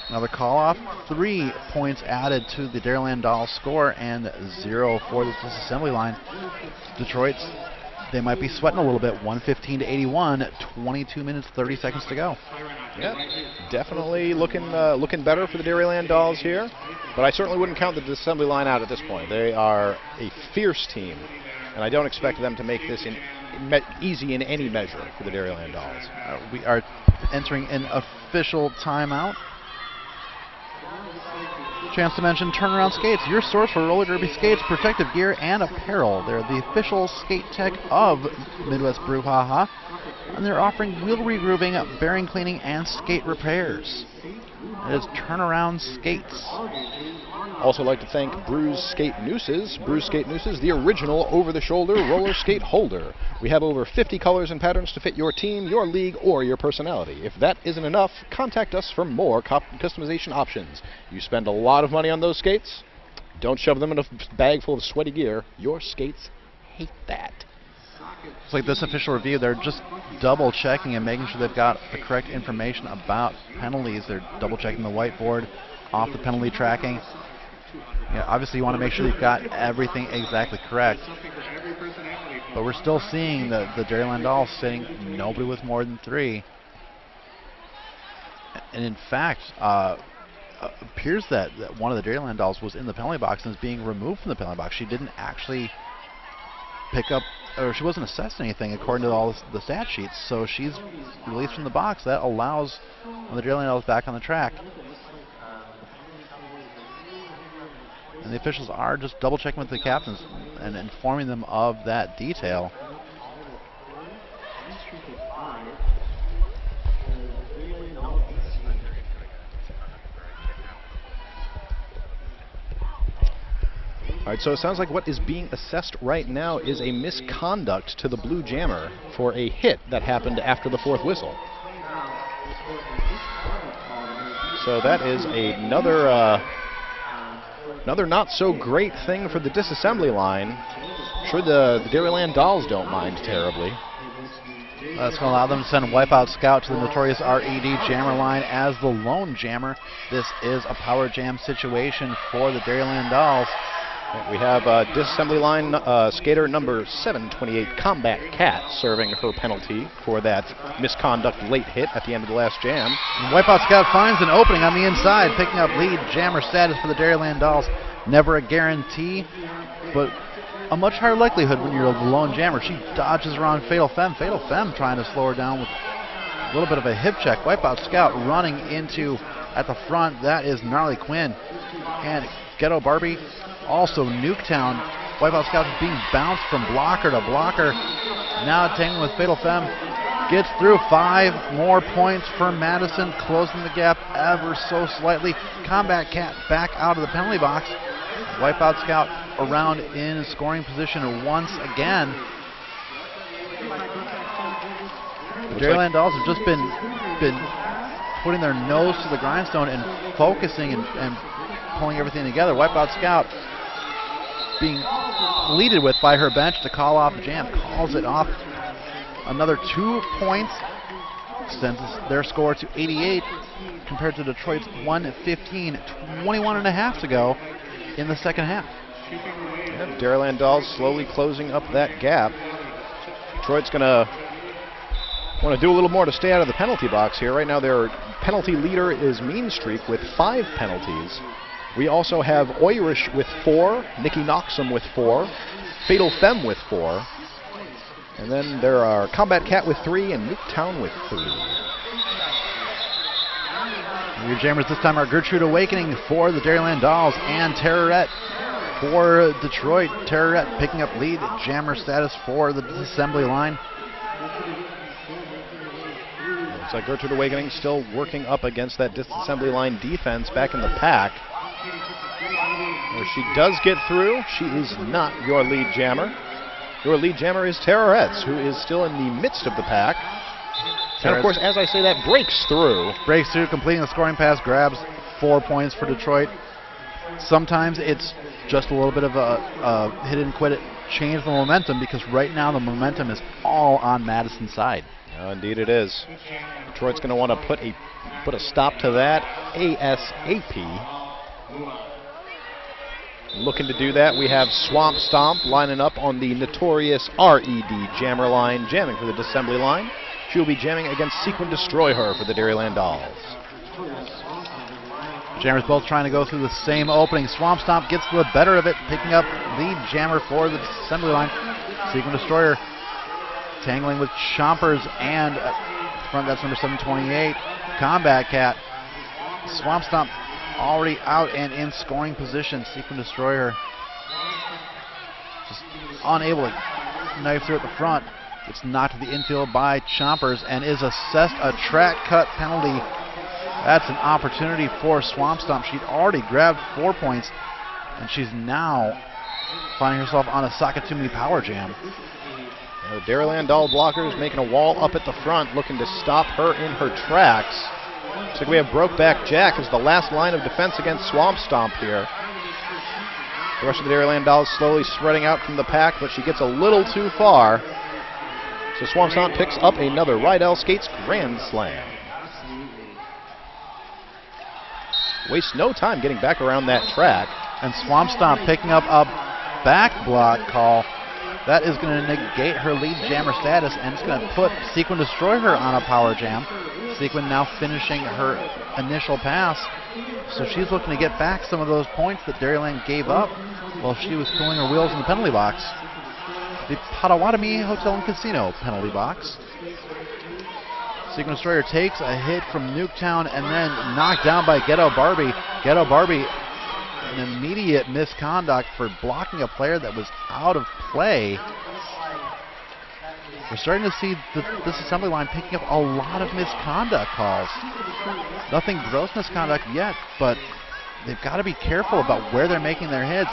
Another call off. 3 points added to the Dairyland Dolls score and 0 for the disassembly line. Detroit's, they might be sweating a little bit. 115 to 81, 22 minutes, 30 seconds to go. Yeah, definitely looking better for the Dairyland Dolls here, but I certainly wouldn't count the disassembly line out at this point. They are a fierce team, and I don't expect them to make this easy in any measure for the Dairyland Dolls. We are entering an official timeout. Chance to mention Turnaround Skates, your source for roller derby skates, protective gear, and apparel. They're the official skate tech of Midwest Brouhaha, and they're offering wheel regrooving, bearing cleaning, and skate repairs. It is Turnaround Skates. Also like to thank Bruise Skate Nooses. Bruise Skate Nooses, the original over-the-shoulder roller skate holder. We have over 50 colors and patterns to fit your team, your league, or your personality. If that isn't enough, contact us for more customization options. You spend a lot of money on those skates? Don't shove them in a bag full of sweaty gear. Your skates hate that. It's like this official review, they're just double checking and making sure they've got the correct information about penalties. They're double checking the whiteboard off the penalty tracking. Yeah, obviously you want to make sure you've got everything exactly correct. But we're still seeing the Dairyland Dolls sitting nobody with more than 3. And in fact, appears that one of the Dairyland Dolls was in the penalty box and is being removed from the penalty box. She didn't actually pick up, or she wasn't assessed anything according to all the stat sheets. So she's released from the box. That allows the Dairyland Dolls back on the track. And the officials are just double checking with the captains and informing them of that detail. All right, so it sounds like what is being assessed right now is a misconduct to the blue jammer for a hit that happened after the 4th whistle. So that is another not so great thing for the disassembly line. I'm sure the Dairyland Dolls don't mind terribly. That's going to allow them to send Wipeout Scout to the notorious RED jammer line as the lone jammer. This is a power jam situation for the Dairyland Dolls. We have disassembly line skater number 728, Combat Cat, serving her penalty for that misconduct late hit at the end of the last jam. And Wipeout Scout finds an opening on the inside, picking up lead jammer status for the Dairyland Dolls. Never a guarantee, but a much higher likelihood when you're the lone jammer. She dodges around Fatal Femme. Fatal Femme trying to slow her down with a little bit of a hip check. Wipeout Scout running into at the front. That is Gnarly Quinn. And Ghetto Barbie, also Nuketown. Wipeout Scout is being bounced from blocker to blocker. Now tangling with Fatal Femme. Gets through. 5 more points for Madison, closing the gap ever so slightly. Combat Cat back out of the penalty box. Wipeout Scout around in scoring position once again. The Dairyland Dolls have just been putting their nose to the grindstone and focusing and pulling everything together. Wipeout Scout being pleaded with by her bench to call off the jam. Calls it off. Another 2 points sends their score to 88 compared to Detroit's 115. 21 and a half to go in the second half. Yeah, Dairyland Dolls slowly closing up that gap. Detroit's going to want to do a little more to stay out of the penalty box here. Right now their penalty leader is Mean Streak with 5 penalties. We also have Irish with 4, Nikki Noxum with 4, Fatal Femme with 4, and then there are Combat Cat with 3 and Nuketown with 3. Your jammers this time are Gertrude Awakening for the Dairyland Dolls and Terrorette for Detroit. Terrorette picking up lead jammer status for the disassembly line. Looks like Gertrude Awakening still working up against that disassembly line defense back in the pack. Where she does get through, she is not your lead jammer. Your lead jammer is Terrorette, who is still in the midst of the pack. And of course, as I say that, breaks through. Breaks through, completing the scoring pass, grabs 4 points for Detroit. Sometimes it's just a little bit of a hit and quit, change the momentum, because right now the momentum is all on Madison's side. Indeed it is. Detroit's going to want to put a stop to that ASAP. Looking to do that, we have Swamp Stomp lining up on the notorious RED jammer line, jamming for the disassembly line. She'll be jamming against Sequin Destroy Her for the Dairyland Dolls. Jammers both trying to go through the same opening. Swamp Stomp gets the better of it, picking up lead jammer for the assembly line. Sequin Destroyer tangling with Chompers and front, that's number 728, Combat Cat. Swamp Stomp already out and in scoring position. Sequin Destroyer just unable to knife through at the front. Gets knocked to the infield by Chompers and is assessed a track cut penalty. That's an opportunity for Swamp Stomp. She'd already grabbed 4 points, and she's now finding herself on a Sakatumi power jam. The Dairyland Doll blockers making a wall up at the front, looking to stop her in her tracks. Looks like we have Brokeback Jack as the last line of defense against Swamp Stomp here. The rest of the Dairyland Dolls slowly spreading out from the pack, but she gets a little too far. So Swamp Stomp picks up another Rydell Skates Grand Slam. Wastes no time getting back around that track. And Swamp Stomp picking up a back block call. That is going to negate her lead jammer status, and it's going to put Sequin Destroy Her on a power jam. Sequin now finishing her initial pass. So she's looking to get back some of those points that Dairyland gave up while she was pulling her wheels in the penalty box. The Potawatomi Hotel and Casino penalty box. Sequin Destroyer takes a hit from Nuketown and then knocked down by Ghetto Barbie. Ghetto Barbie, an immediate misconduct for blocking a player that was out of play. We're starting to see this assembly line picking up a lot of misconduct calls. Nothing gross misconduct yet, but they've got to be careful about where they're making their hits.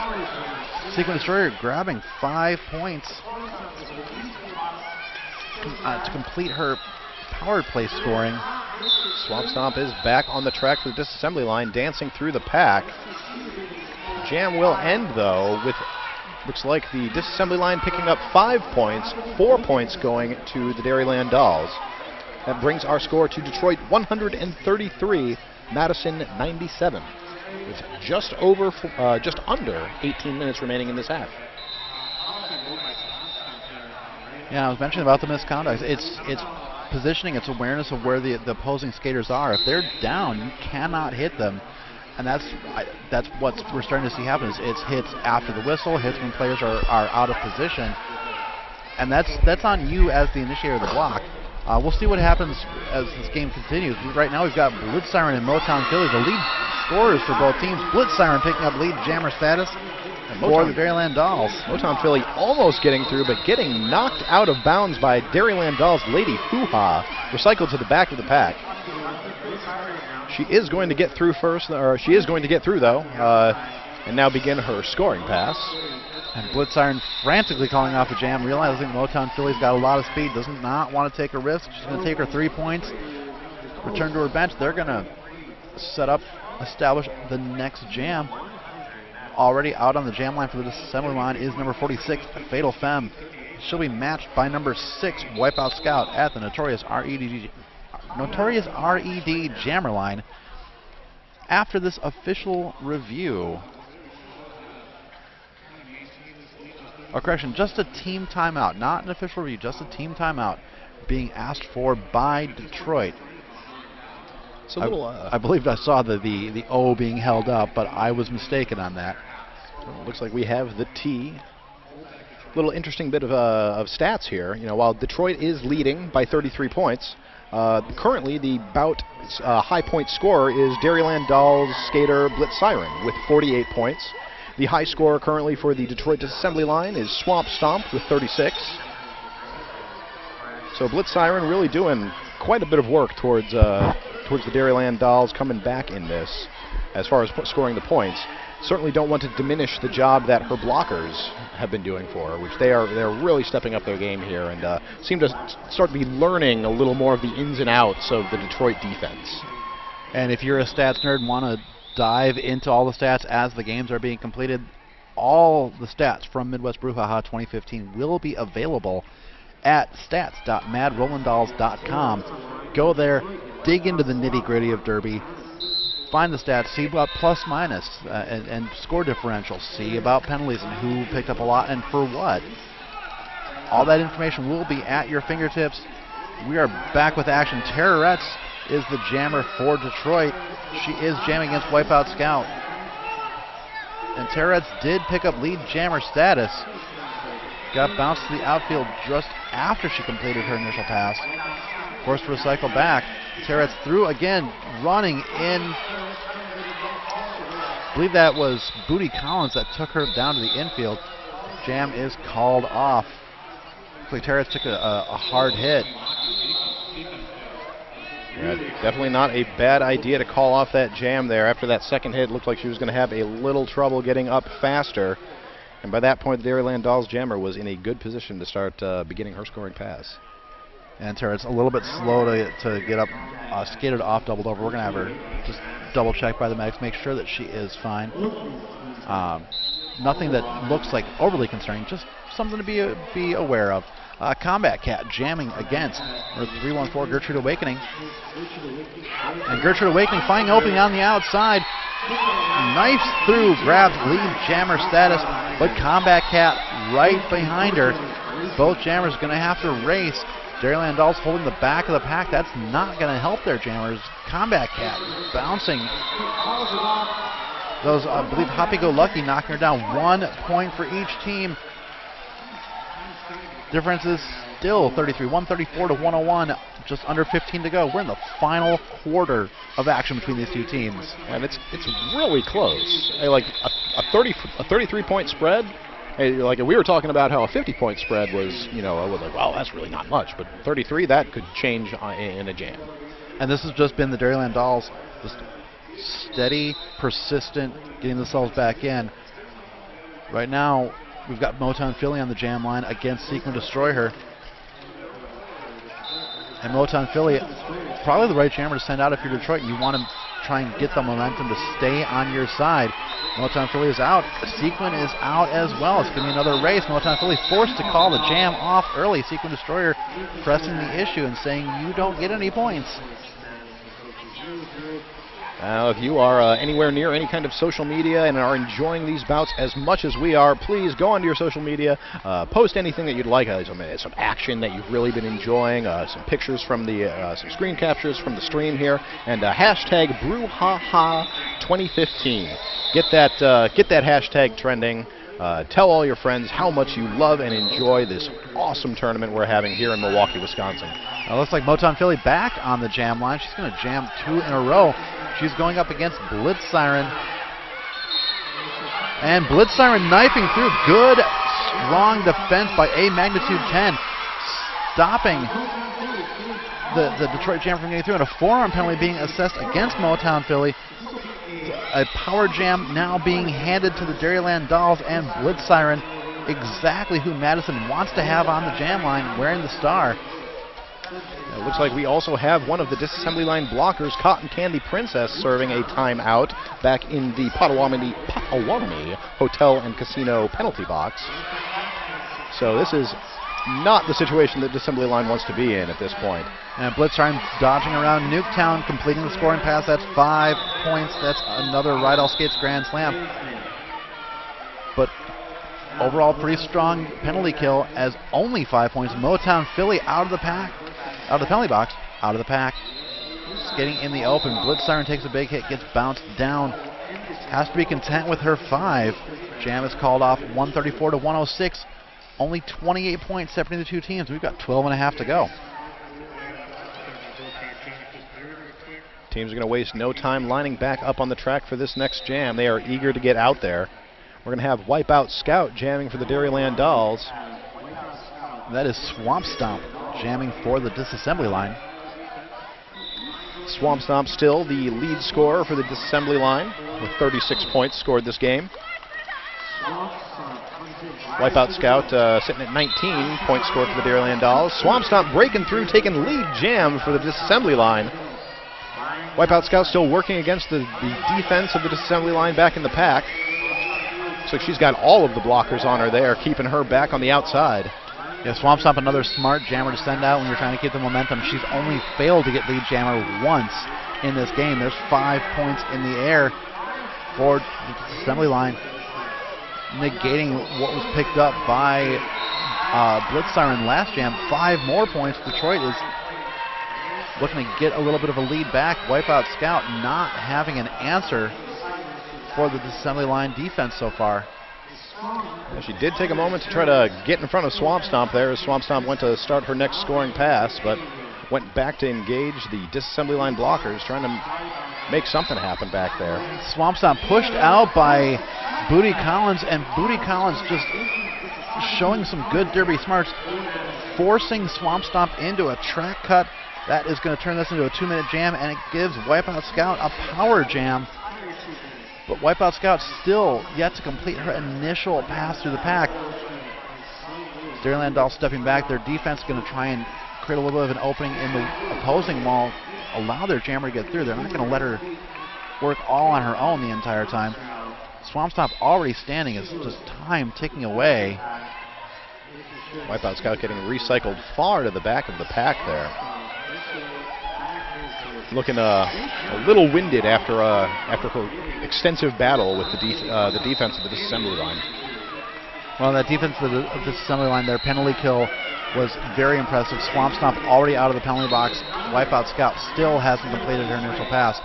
Sequin Destroyer grabbing 5 points to complete her power play scoring. Swamp Stomp is back on the track for the disassembly line, dancing through the pack. Jam will end, though, with looks like the disassembly line picking up 5 points, 4 points going to the Dairyland Dolls. That brings our score to Detroit 133, Madison 97. with just under 18 minutes remaining in this half. Yeah, I was mentioning about the misconduct. It's positioning, it's awareness of where the opposing skaters are. If they're down, you cannot hit them. And that's what we're starting to see happen. It's hits after the whistle, hits when players are out of position. And that's on you as the initiator of the block. We'll see what happens as this game continues. Right now we've got Blitz Siren and Motown Philly, the lead scorers for both teams. Blitz Siren picking up lead jammer status for the Dairyland Dolls. Motown Philly almost getting through, but getting knocked out of bounds by Dairyland Dolls' Lady Hoo-Ha, recycled to the back of the pack. She is going to get through first, or she is going to get through though, and now begin her scoring pass. And Blitz Siren frantically calling off the jam, realizing Motown Philly's got a lot of speed, does not want to take a risk. She's going to take her 3 points, return to her bench. They're going to establish the next jam. Already out on the jam line for the disassembly line is number 46, Fatal Femme. She'll be matched by number 6, Wipeout Scout, at the Notorious RED jammer line. After this official review, correction, just a team timeout, not an official review, just a team timeout being asked for by Detroit. So I believe I saw the O being held up, but I was mistaken on that. So looks like we have the T. Little interesting bit of stats here. You know, while Detroit is leading by 33 points, currently the bout high point scorer is Dairyland Dolls skater Blitz Siren with 48 points. The high scorer currently for the Detroit disassembly line is Swamp Stomp with 36. So Blitz Siren really doing quite a bit of work towards the Dairyland Dolls coming back in this as far as scoring the points. Certainly don't want to diminish the job that her blockers have been doing for her, which they're really stepping up their game here and seem to start to be learning a little more of the ins and outs of the Detroit defense. And if you're a stats nerd and want to dive into all the stats as the games are being completed, all the stats from Midwest Brouhaha 2015 will be available at stats.madrollindolls.com. Go there, dig into the nitty-gritty of Derby, find the stats, see about plus minus and score differentials, see about penalties and who picked up a lot and for what. All that information will be at your fingertips. We are back with action. Terrorettes is the jammer for Detroit. She is jamming against Wipeout Scout. And Terrorettes did pick up lead jammer status. Got bounced to the outfield just after she completed her initial pass. Forced to recycle back. Terrorettes through again, running in. I believe that was Booty Collins that took her down to the infield. Jam is called off. Looks like Terrorettes took a hard hit. Yeah, definitely not a bad idea to call off that jam there. After that second hit, looked like she was going to have a little trouble getting up faster. And by that point, the Dairyland Dolls jammer was in a good position to start beginning her scoring pass. And Terra's a little bit slow to get up, skated off, doubled over. We're going to have her just double checked by the medics, make sure that she is fine. Nothing that looks like overly concerning, just something to be aware of. Combat Cat jamming against her 314 Gertrude Awakening. And Gertrude Awakening finding opening on the outside. Knifes through, grabs lead jammer status, but Combat Cat right behind her. Both jammers going to have to race. Dairyland Dolls holding the back of the pack. That's not going to help their jammers. Combat Cat bouncing. Those, I believe, Happy Go Lucky knocking her down. 1 point for each team. Difference is still 33, 134 to 101. Just under 15 to go. We're in the final quarter of action between these two teams, and it's really close. Hey, like a 33-point spread. Hey, like we were talking about how a 50-point spread was, you know, I was like, wow, that's really not much. But 33, that could change in a jam. And this has just been the Dairyland Dolls, just steady, persistent, getting themselves back in. Right now, we've got Motown Philly on the jam line against Seek and Destroy Her. And Motown Philly, probably the right jammer to send out if you're Detroit and you want to try and get the momentum to stay on your side. Motown Philly is out. Sequin is out as well. It's going to be another race. Motown Philly forced to call the jam off early. Sequin Destroyer pressing the issue and saying you don't get any points. If you are anywhere near any kind of social media and are enjoying these bouts as much as we are, please go onto your social media, post anything that you'd like, some action that you've really been enjoying, some pictures from some screen captures from the stream here, and hashtag BrewHaHa2015. Get that hashtag trending. Tell all your friends how much you love and enjoy this awesome tournament we're having here in Milwaukee, Wisconsin. It looks like Motown Philly back on the jam line. She's going to jam 2 in a row. She's going up against Blitz Siren. And Blitz Siren knifing through. Good, strong defense by a magnitude 10. Stopping the Detroit Jam from getting through. And a forearm penalty being assessed against Motown Philly. A power jam now being handed to the Dairyland Dolls and Blitz Siren. Exactly who Madison wants to have on the jam line wearing the star. It looks like we also have one of the disassembly line blockers, Cotton Candy Princess, serving a timeout back in the Potawatomi Hotel and Casino penalty box. So this is not the situation that disassembly line wants to be in at this point. And Blitz Siren dodging around Nuketown, completing the scoring pass. That's 5 points. That's another Ride All Skates Grand Slam. But overall, pretty strong penalty kill as only 5 points. Motown Philly out of the pack. Out of the penalty box, out of the pack. Skating in the open. Blitz Siren takes a big hit, gets bounced down. Has to be content with her 5. Jam is called off 134 to 106. Only 28 points separating the two teams. We've got 12 and a half to go. Teams are going to waste no time lining back up on the track for this next jam. They are eager to get out there. We're going to have Wipeout Scout jamming for the Dairyland Dolls. That is Swamp Stomp jamming for the disassembly line. Swamp Stomp still the lead scorer for the disassembly line with 36 points scored this game. Wipeout Scout sitting at 19 points scored for the Dairyland Dolls. Swamp Stomp breaking through, taking lead jam for the disassembly line. Wipeout Scout still working against the defense of the disassembly line back in the pack. Looks like she's got all of the blockers on her there, keeping her back on the outside. Yeah, Swamp Stomp, another smart jammer to send out when you're trying to keep the momentum. She's only failed to get lead jammer once in this game. There's 5 points in the air for the assembly line, negating what was picked up by Blitz Siren last jam. 5 more points. Detroit is looking to get a little bit of a lead back. Wipeout Scout not having an answer for the assembly line defense so far. Yeah, she did take a moment to try to get in front of Swamp Stomp there as Swamp Stomp went to start her next scoring pass, but went back to engage the disassembly line blockers, trying to make something happen back there. Swamp Stomp pushed out by Booty Collins, and Booty Collins just showing some good derby smarts, forcing Swamp Stomp into a track cut. That is going to turn this into a 2-minute jam, and it gives Wipeout Scout a power jam. But Wipeout Scout still yet to complete her initial pass through the pack. Dairyland Dolls stepping back. Their defense is going to try and create a little bit of an opening in the opposing wall, allow their jammer to get through. They're not going to let her work all on her own the entire time. Swamp Stomp already standing, is just time ticking away. Wipeout Scout getting recycled far to the back of the pack there. Looking a little winded after her extensive battle with the defense of the disassembly line. Well, that defense of the disassembly line, their penalty kill was very impressive. Swamp Stomp already out of the penalty box. Wipeout Scout still hasn't completed her initial pass.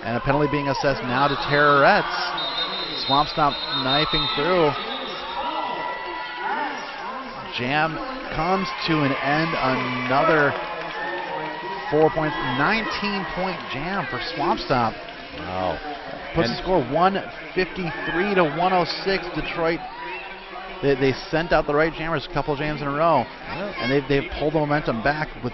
And a penalty being assessed now to Terrorettes. Swamp Stomp knifing through. Jam comes to an end. Another 4 points, 19-point jam for Swamp Stomp. Wow. Puts the score 153 to 106. Detroit, they sent out the right jammers a couple of jams in a row, and they've pulled the momentum back with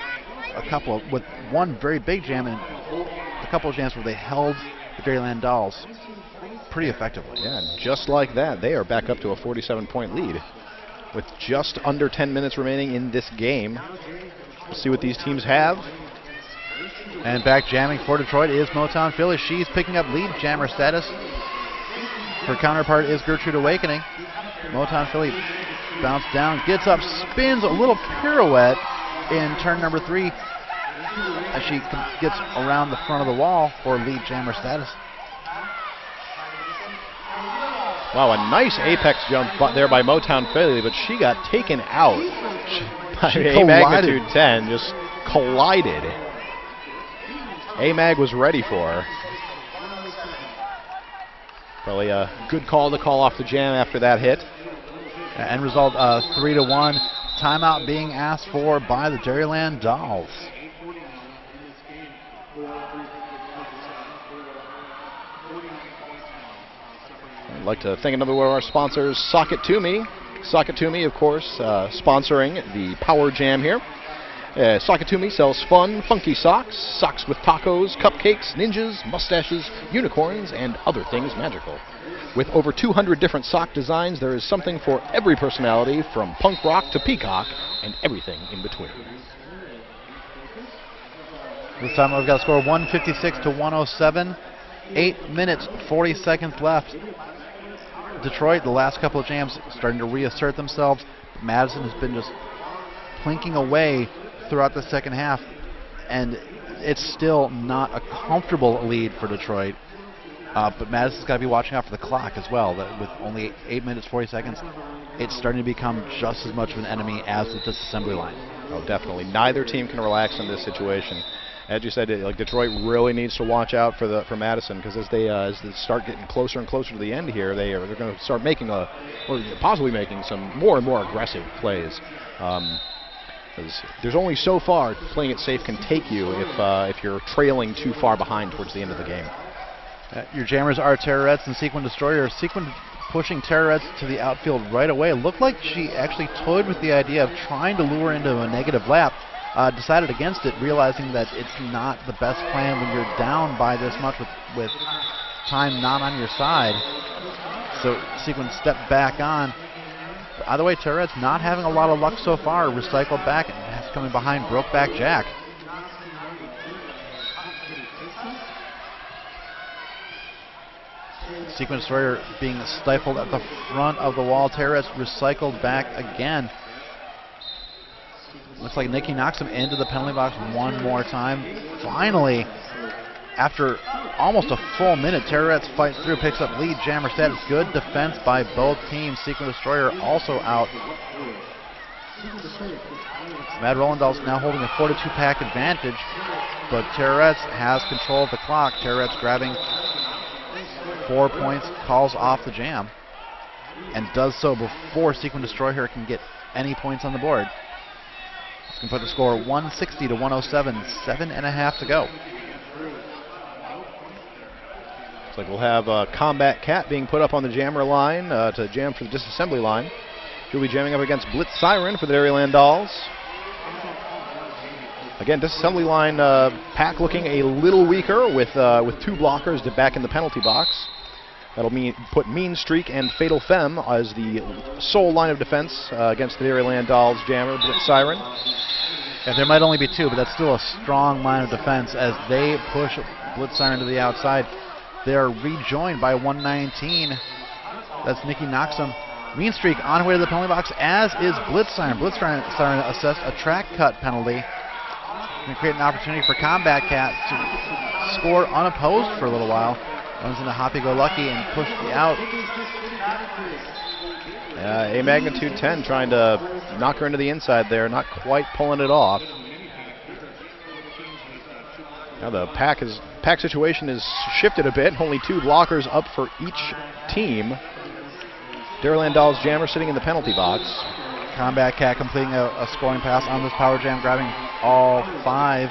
with one very big jam and a couple of jams where they held the Dairyland Dolls pretty effectively. Yeah, and just like that, they are back up to a 47-point lead with just under 10 minutes remaining in this game. We'll see what these teams have. And back jamming for Detroit is Motown Philly. She's picking up lead jammer status. Her counterpart is Gertrude Awakening. Motown Philly bounced down, gets up, spins a little pirouette in turn number 3. as she gets around the front of the wall for lead jammer status. Wow, a nice apex jump there by Motown Philly, but she got taken out. She A magnitude 10 just collided. A-Mag was ready for her. Probably a good call to call off the jam after that hit. End result 3-1. Timeout being asked for by the Dairyland Dolls. I'd like to thank another one of our sponsors, Sock It To Me. Sock It To Me, of course, sponsoring the Power Jam here. Sock It To Me sells fun, funky socks. Socks with tacos, cupcakes, ninjas, mustaches, unicorns, and other things magical. With over 200 different sock designs, there is something for every personality, from punk rock to peacock, and everything in between. This time we've got a score of 156-107. 8 minutes, 40 seconds left. Detroit, the last couple of jams, starting to reassert themselves. Madison has been just plinking away throughout the second half, and it's still not a comfortable lead for Detroit. But Madison's got to be watching out for the clock as well. That with only 8 minutes, 40 seconds, it's starting to become just as much of an enemy as the disassembly line. Oh, definitely. Neither team can relax in this situation. As you said, like Detroit really needs to watch out for Madison, because as they start getting closer and closer to the end here, they're going to start making or possibly making some more and more aggressive plays. There's only so far playing it safe can take you if you're trailing too far behind towards the end of the game. Your jammers are Terrorettes and Sequin Destroyer. Sequin pushing Terrorettes to the outfield right away. It looked like she actually toyed with the idea of trying to lure into a negative lap. Decided against it, realizing that it's not the best plan when you're down by this much with time not on your side. So Sequin stepped back on. But either way, Terrorette's not having a lot of luck so far. Recycled back, and that's coming behind Brokeback Jack. Sequin Destroyer being stifled at the front of the wall. Terrorette's recycled back again. Looks like Nikki knocks him into the penalty box one more time. Finally, after almost a full minute, Terrorette's fights through, picks up lead jammer status. Good defense by both teams. Sequin Destroyer also out. Mad Rollin' Dolls now holding a 4-2 pack advantage, but Terrorette's has control of the clock. Terrorette's grabbing 4 points, calls off the jam, and does so before Sequin Destroyer can get any points on the board. Can put the score 160-107, 7.5 to go. Looks like we'll have Combat Cat being put up on the jammer line to jam for the disassembly line. She'll be jamming up against Blitz Siren for the Dairyland Dolls. Again, disassembly line pack looking a little weaker with 2 blockers back in the penalty box. That'll put Mean Streak and Fatal Femme as the sole line of defense against the Dairyland Dolls jammer, Blitz Siren. Yeah, there might only be 2, but that's still a strong line of defense as they push Blitz Siren to the outside. They're rejoined by 119. That's Nikki Knoxum. Mean Streak on her way to the penalty box, as is Blitz Siren. Blitz Siren assessed a track cut penalty. Going to create an opportunity for Combat Cat to score unopposed for a little while. Runs into Happy Go Lucky and push the out. A magnitude 10 trying to knock her into the inside there, not quite pulling it off. Now the pack situation is shifted a bit. Only 2 blockers up for each team. Dairyland Dolls jammer sitting in the penalty box. Combat Cat completing a scoring pass on this power jam, grabbing all 5.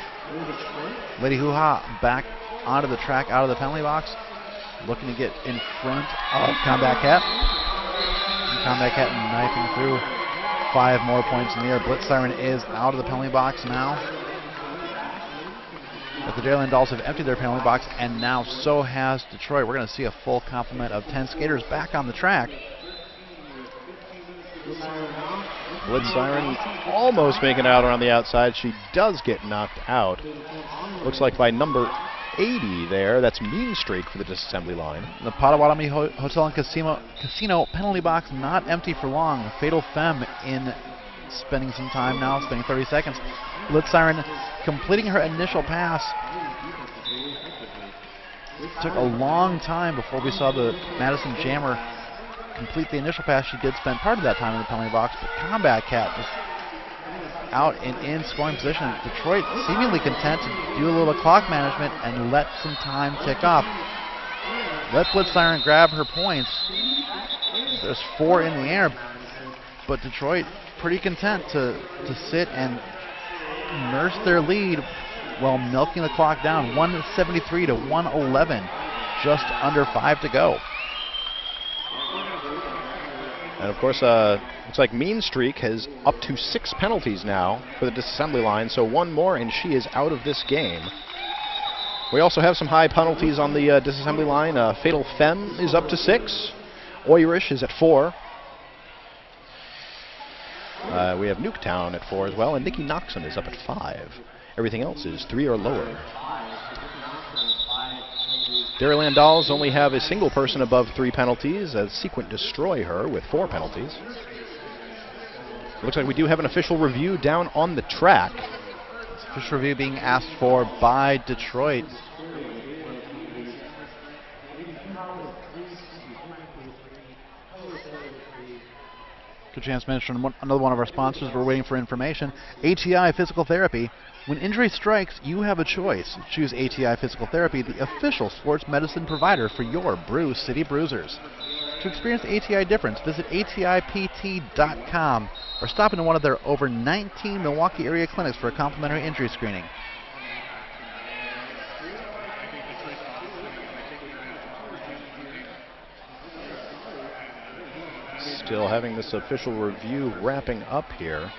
Lady Hoo-Ha back onto the track, out of the penalty box, looking to get in front of Combat Cat. And Combat Cat knifing through 5 more points in the air. Blitz Siren is out of the penalty box now. But the Dairyland Dolls have emptied their penalty box, and now so has Detroit. We're going to see a full complement of 10 skaters back on the track. Blitz Siren almost making it out around the outside. She does get knocked out. Looks like by number 80 there. That's Mean Streak for the disassembly line. The Potawatomi Hotel and Casino penalty box not empty for long. Fatal Femme in spending some time now, spending 30 seconds. Blitz Siren completing her initial pass. Took a long time before we saw the Madison Jammer complete the initial pass. She did spend part of that time in the penalty box, but Combat Cat just out and in scoring position. Detroit seemingly content to do a little clock management and let some time tick off. Let Blitz Siren grab her points. There's 4 in the air, but Detroit pretty content to sit and nurse their lead while milking the clock down. 173 to 111, just under 5 to go. And of course, looks like Mean Streak has up to 6 penalties now for the disassembly line, so 1 more and she is out of this game. We also have some high penalties on the disassembly line. Fatal Femme is up to 6. Oirish is at 4. We have Nuketown at 4 as well, and Nikki Noxon is up at 5. Everything else is 3 or lower. Dairyland Dolls only have a single person above 3 penalties, as Sequent Destroy Her with 4 penalties. Looks like we do have an official review down on the track. This official review being asked for by Detroit. Good chance to mention another one of our sponsors. We're waiting for information. ATI Physical Therapy. When injury strikes, you have a choice. Choose ATI Physical Therapy, the official sports medicine provider for your Brew City Bruisers. To experience the ATI difference, visit ATIPT.com or stop into one of their over 19 Milwaukee area clinics for a complimentary injury screening. Still having this official review wrapping up here.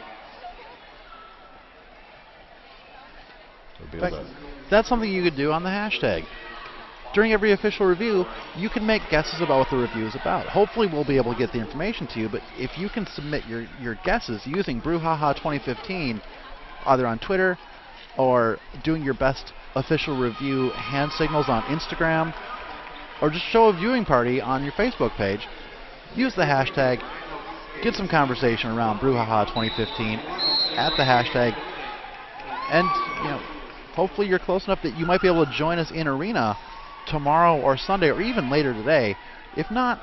In fact, that's something you could do on the hashtag. During every official review, you can make guesses about what the review is about. Hopefully we'll be able to get the information to you, but if you can submit your guesses using Brouhaha 2015, either on Twitter or doing your best official review hand signals on Instagram, or just show a viewing party on your Facebook page, use the hashtag, get some conversation around Brouhaha 2015 at the hashtag, and hopefully you're close enough that you might be able to join us in Arena tomorrow or Sunday or even later today. If not,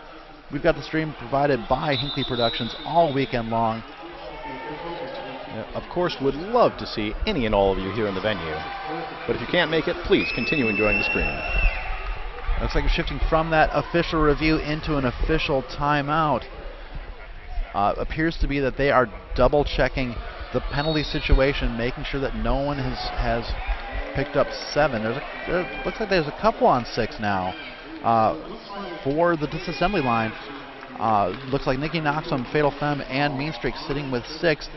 we've got the stream provided by Hinckley Productions all weekend long. Of course, would love to see any and all of you here in the venue, but if you can't make it, please continue enjoying the stream. Looks like we're shifting from that official review into an official timeout. Appears to be that they are double checking the penalty situation, making sure that no one has picked up 7. Looks like there's a couple on 6 now for the disassembly line. Looks like Nikki Noxon, Fatal Femme, and Mean Streak sitting with 6.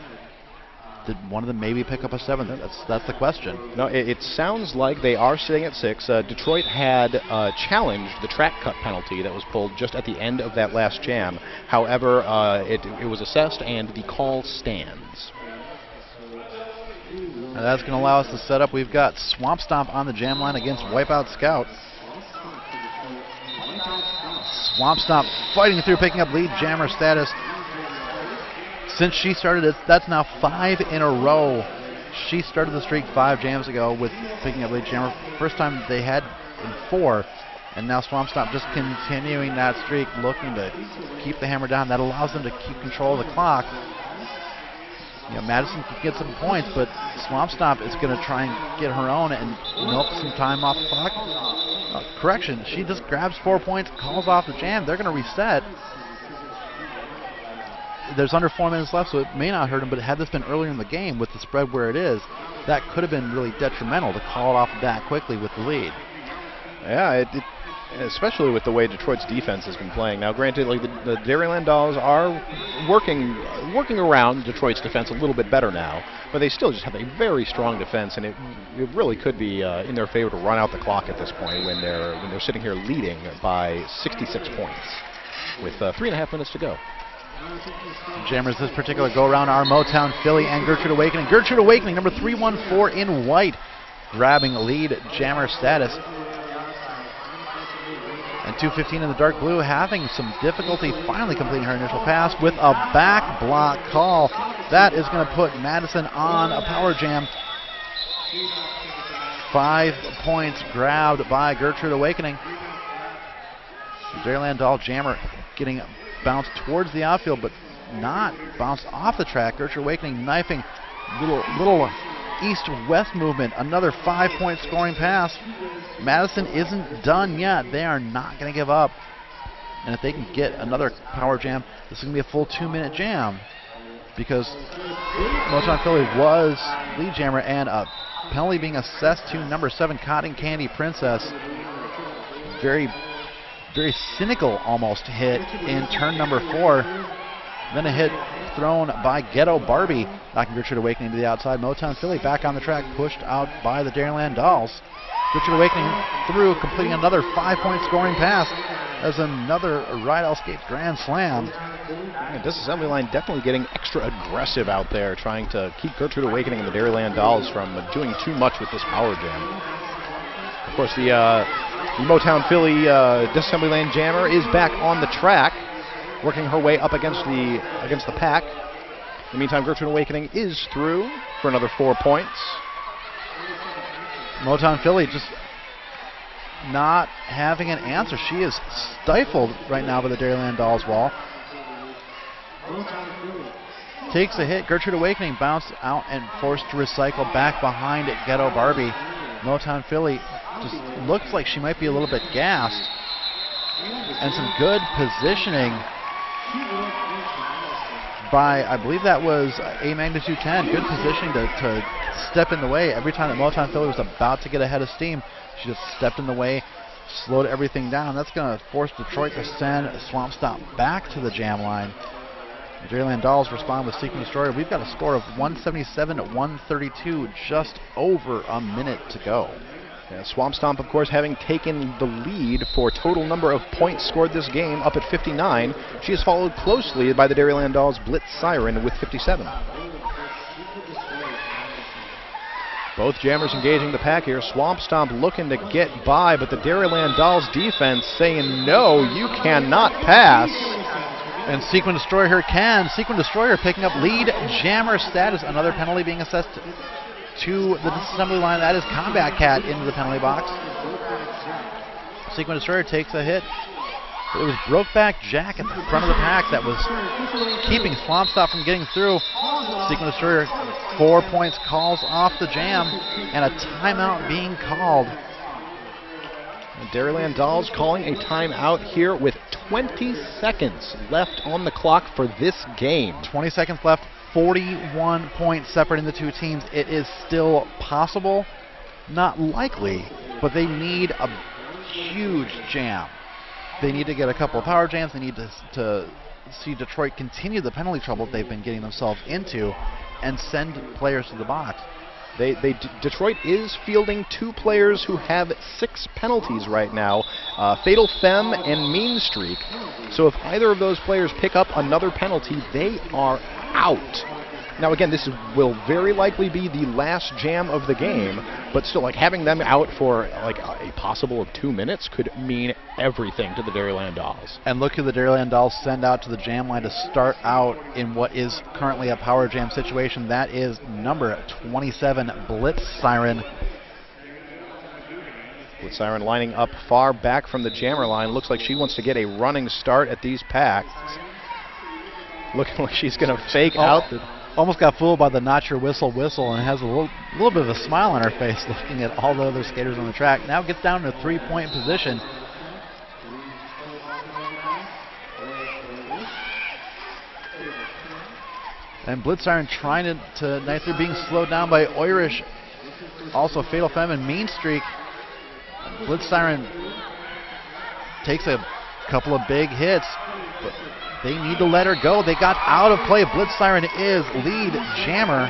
Did one of them maybe pick up a 7th? That's the question. No, it sounds like they are sitting at 6. Detroit had challenged the track cut penalty that was pulled just at the end of that last jam. However, it was assessed and the call stands. And that's going to allow us to set up. We've got Swamp Stomp on the jam line against Wipeout Scout. Swamp Stomp fighting through, picking up lead jammer status. Since she started it, that's now 5 in a row. She started the streak 5 jams ago with picking up lead jammer. First time they had in 4, and now Swamp Stomp just continuing that streak, looking to keep the hammer down. That allows them to keep control of the clock. Madison can get some points, but Swamp Stomp is going to try and get her own and milk some time off the clock. Correction, she just grabs 4 points, calls off the jam. They're going to reset. There's under 4 minutes left, so it may not hurt him, but had this been earlier in the game with the spread where it is, that could have been really detrimental to call it off that quickly with the lead. Yeah, especially with the way Detroit's defense has been playing. Now, granted, like the Dairyland Dolls are working around Detroit's defense a little bit better now, but they still just have a very strong defense, and it really could be in their favor to run out the clock at this point when they're sitting here leading by 66 points with 3.5 minutes to go. Jammers this particular go-around are Motown Philly and Gertrude Awakening. Gertrude Awakening, number 314 in white, grabbing lead jammer status. And 2:15 in the dark blue, having some difficulty finally completing her initial pass with a back block call. That is going to put Madison on a power jam. 5 points grabbed by Gertrude Awakening. The Dairyland Doll jammer getting bounced towards the outfield, but not bounced off the track. Gertrude Awakening knifing, little east-west movement. Another 5-point scoring pass. Madison isn't done yet. They are not going to give up. And if they can get another power jam, this is going to be a full 2-minute jam, because Motown Philly was lead jammer, and a penalty being assessed to number 7 Cotton Candy Princess. Very cynical almost hit in turn number 4. Then a hit thrown by Ghetto Barbie, knocking Gertrude Awakening to the outside. Motown Philly back on the track, pushed out by the Dairyland Dolls. Gertrude Awakening through, completing another 5-point scoring pass as another Rydell Skates Grand Slam. Yeah, disassembly line definitely getting extra aggressive out there, trying to keep Gertrude Awakening and the Dairyland Dolls from doing too much with this power jam. Of course, the Motown Philly disassembly line jammer is back on the track, working her way up against the pack. In the meantime, Gertrude Awakening is through for another 4 points. Motown Philly just not having an answer. She is stifled right now by the Dairyland Dolls wall. Takes a hit. Gertrude Awakening bounced out and forced to recycle back behind Ghetto Barbie. Motown Philly just looks like she might be a little bit gassed. And some good positioning by, I believe that was a magnitude 10. Good positioning to step in the way. Every time that Motown Philly was about to get ahead of steam, she just stepped in the way, slowed everything down. That's going to force Detroit to send Swamp Stomp back to the jam line. The Dairyland Dolls respond with Seeking Destroyer. We've got a score of 177-132, just over a minute to go. Yeah, Swamp Stomp, of course, having taken the lead for total number of points scored this game, up at 59. She is followed closely by the Dairyland Dolls' Blitz Siren with 57. Both jammers engaging the pack here. Swamp Stomp looking to get by, but the Dairyland Dolls defense saying, no, you cannot pass. And Sequin Destroyer can. Sequin Destroyer picking up lead jammer status. Another penalty being assessed to the disassembly line. That is Combat Cat into the penalty box. Sequin Destroyer takes a hit. It was Brokeback Jack at the front of the pack that was keeping Swamp Stomp from getting through. Sequin Destroyer, 4 points, calls off the jam, and a timeout being called. The Dairyland Dolls calling a timeout here with 20 seconds left on the clock for this game. 20 seconds left, 41 points separating the two teams. It is still possible, not likely, but they need a huge jam. They need to get a couple of power jams. They need to see Detroit continue the penalty trouble they've been getting themselves into and send players to the box. Detroit is fielding 2 players who have 6 penalties right now, Fatal Femme and Mean Streak. So if either of those players pick up another penalty, they are out. Now again, this will very likely be the last jam of the game, but still, like, having them out for like a possible of 2 minutes could mean everything to the Dairyland Dolls. And look who the Dairyland Dolls send out to the jam line to start out in what is currently a power jam situation. That is number 27, Blitz Siren. Blitz Siren lining up far back from the jammer line. Looks like she wants to get a running start at these packs. Looking like she's going to fake out the... Almost got fooled by the Not Your Whistle whistle, and has a little bit of a smile on her face looking at all the other skaters on the track. Now gets down to a 3-point position. And Blitz Siren trying to knife through, being slowed down by Irish. Also Fatal Femme and Mean Streak. Blitz Siren takes a couple of big hits, but they need to let her go. They got out of play. Blitz Siren is lead jammer.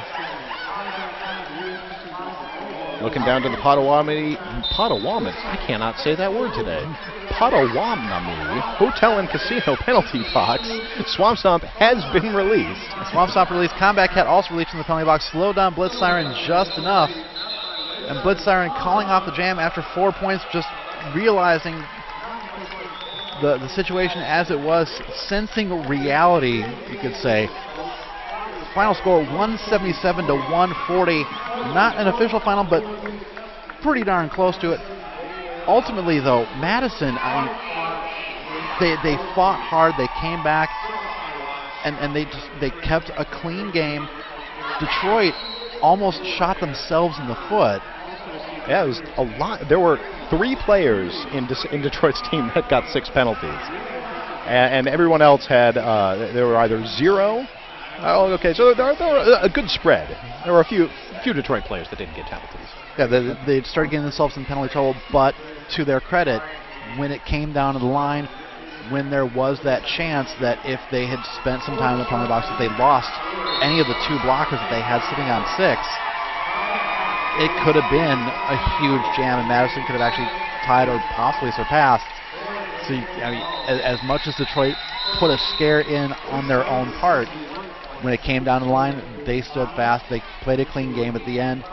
Looking down to the Potawatomi, I cannot say that word today. Potawatomi Hotel and Casino penalty box. Swamp Stomp has been released. Swamp Stomp released. Combat Cat also released from the penalty box. Slowed down Blitz Siren just enough. And Blitz Siren calling off the jam after 4 points, just realizing the situation as it was, sensing reality, you could say. Final score 177 to 140. Not an official final, but pretty darn close to it. Ultimately, though, Madison, they fought hard. They came back, and they kept a clean game. Detroit almost shot themselves in the foot. Yeah, it was a lot. There were 3 players in Detroit's team that got 6 penalties, and everyone else had there were either 0. Oh, okay, so there were a good spread. There were a few Detroit players that didn't get penalties. Yeah, they started getting themselves in penalty trouble, but to their credit, when it came down to the line, when there was that chance that if they had spent some time in the penalty box, if they lost any of the 2 blockers that they had sitting on 6, it could have been a huge jam, and Madison could have actually tied or possibly surpassed. So, as much as Detroit put a scare in on their own part, when it came down the line, they stood fast. They played a clean game at the end,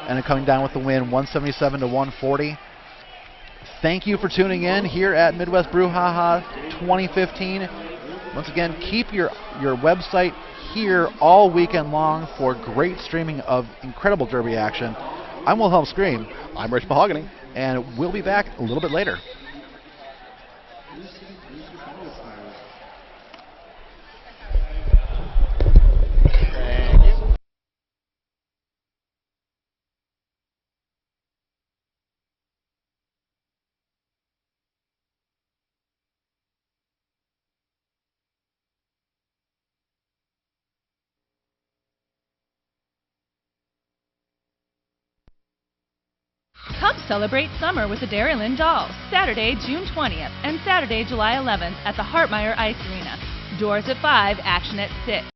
and coming down with the win, 177 to 140. Thank you for tuning in here at Midwest Brouhaha 2015. Once again, keep your website here all weekend long for great streaming of incredible Derby action. I'm Wilhelm Scream. I'm Rich Mahogany. And we'll be back a little bit later. Come celebrate summer with the Dairyland Dolls, Saturday, June 20th and Saturday, July 11th at the Hartmeyer Ice Arena. Doors at 5, action at 6.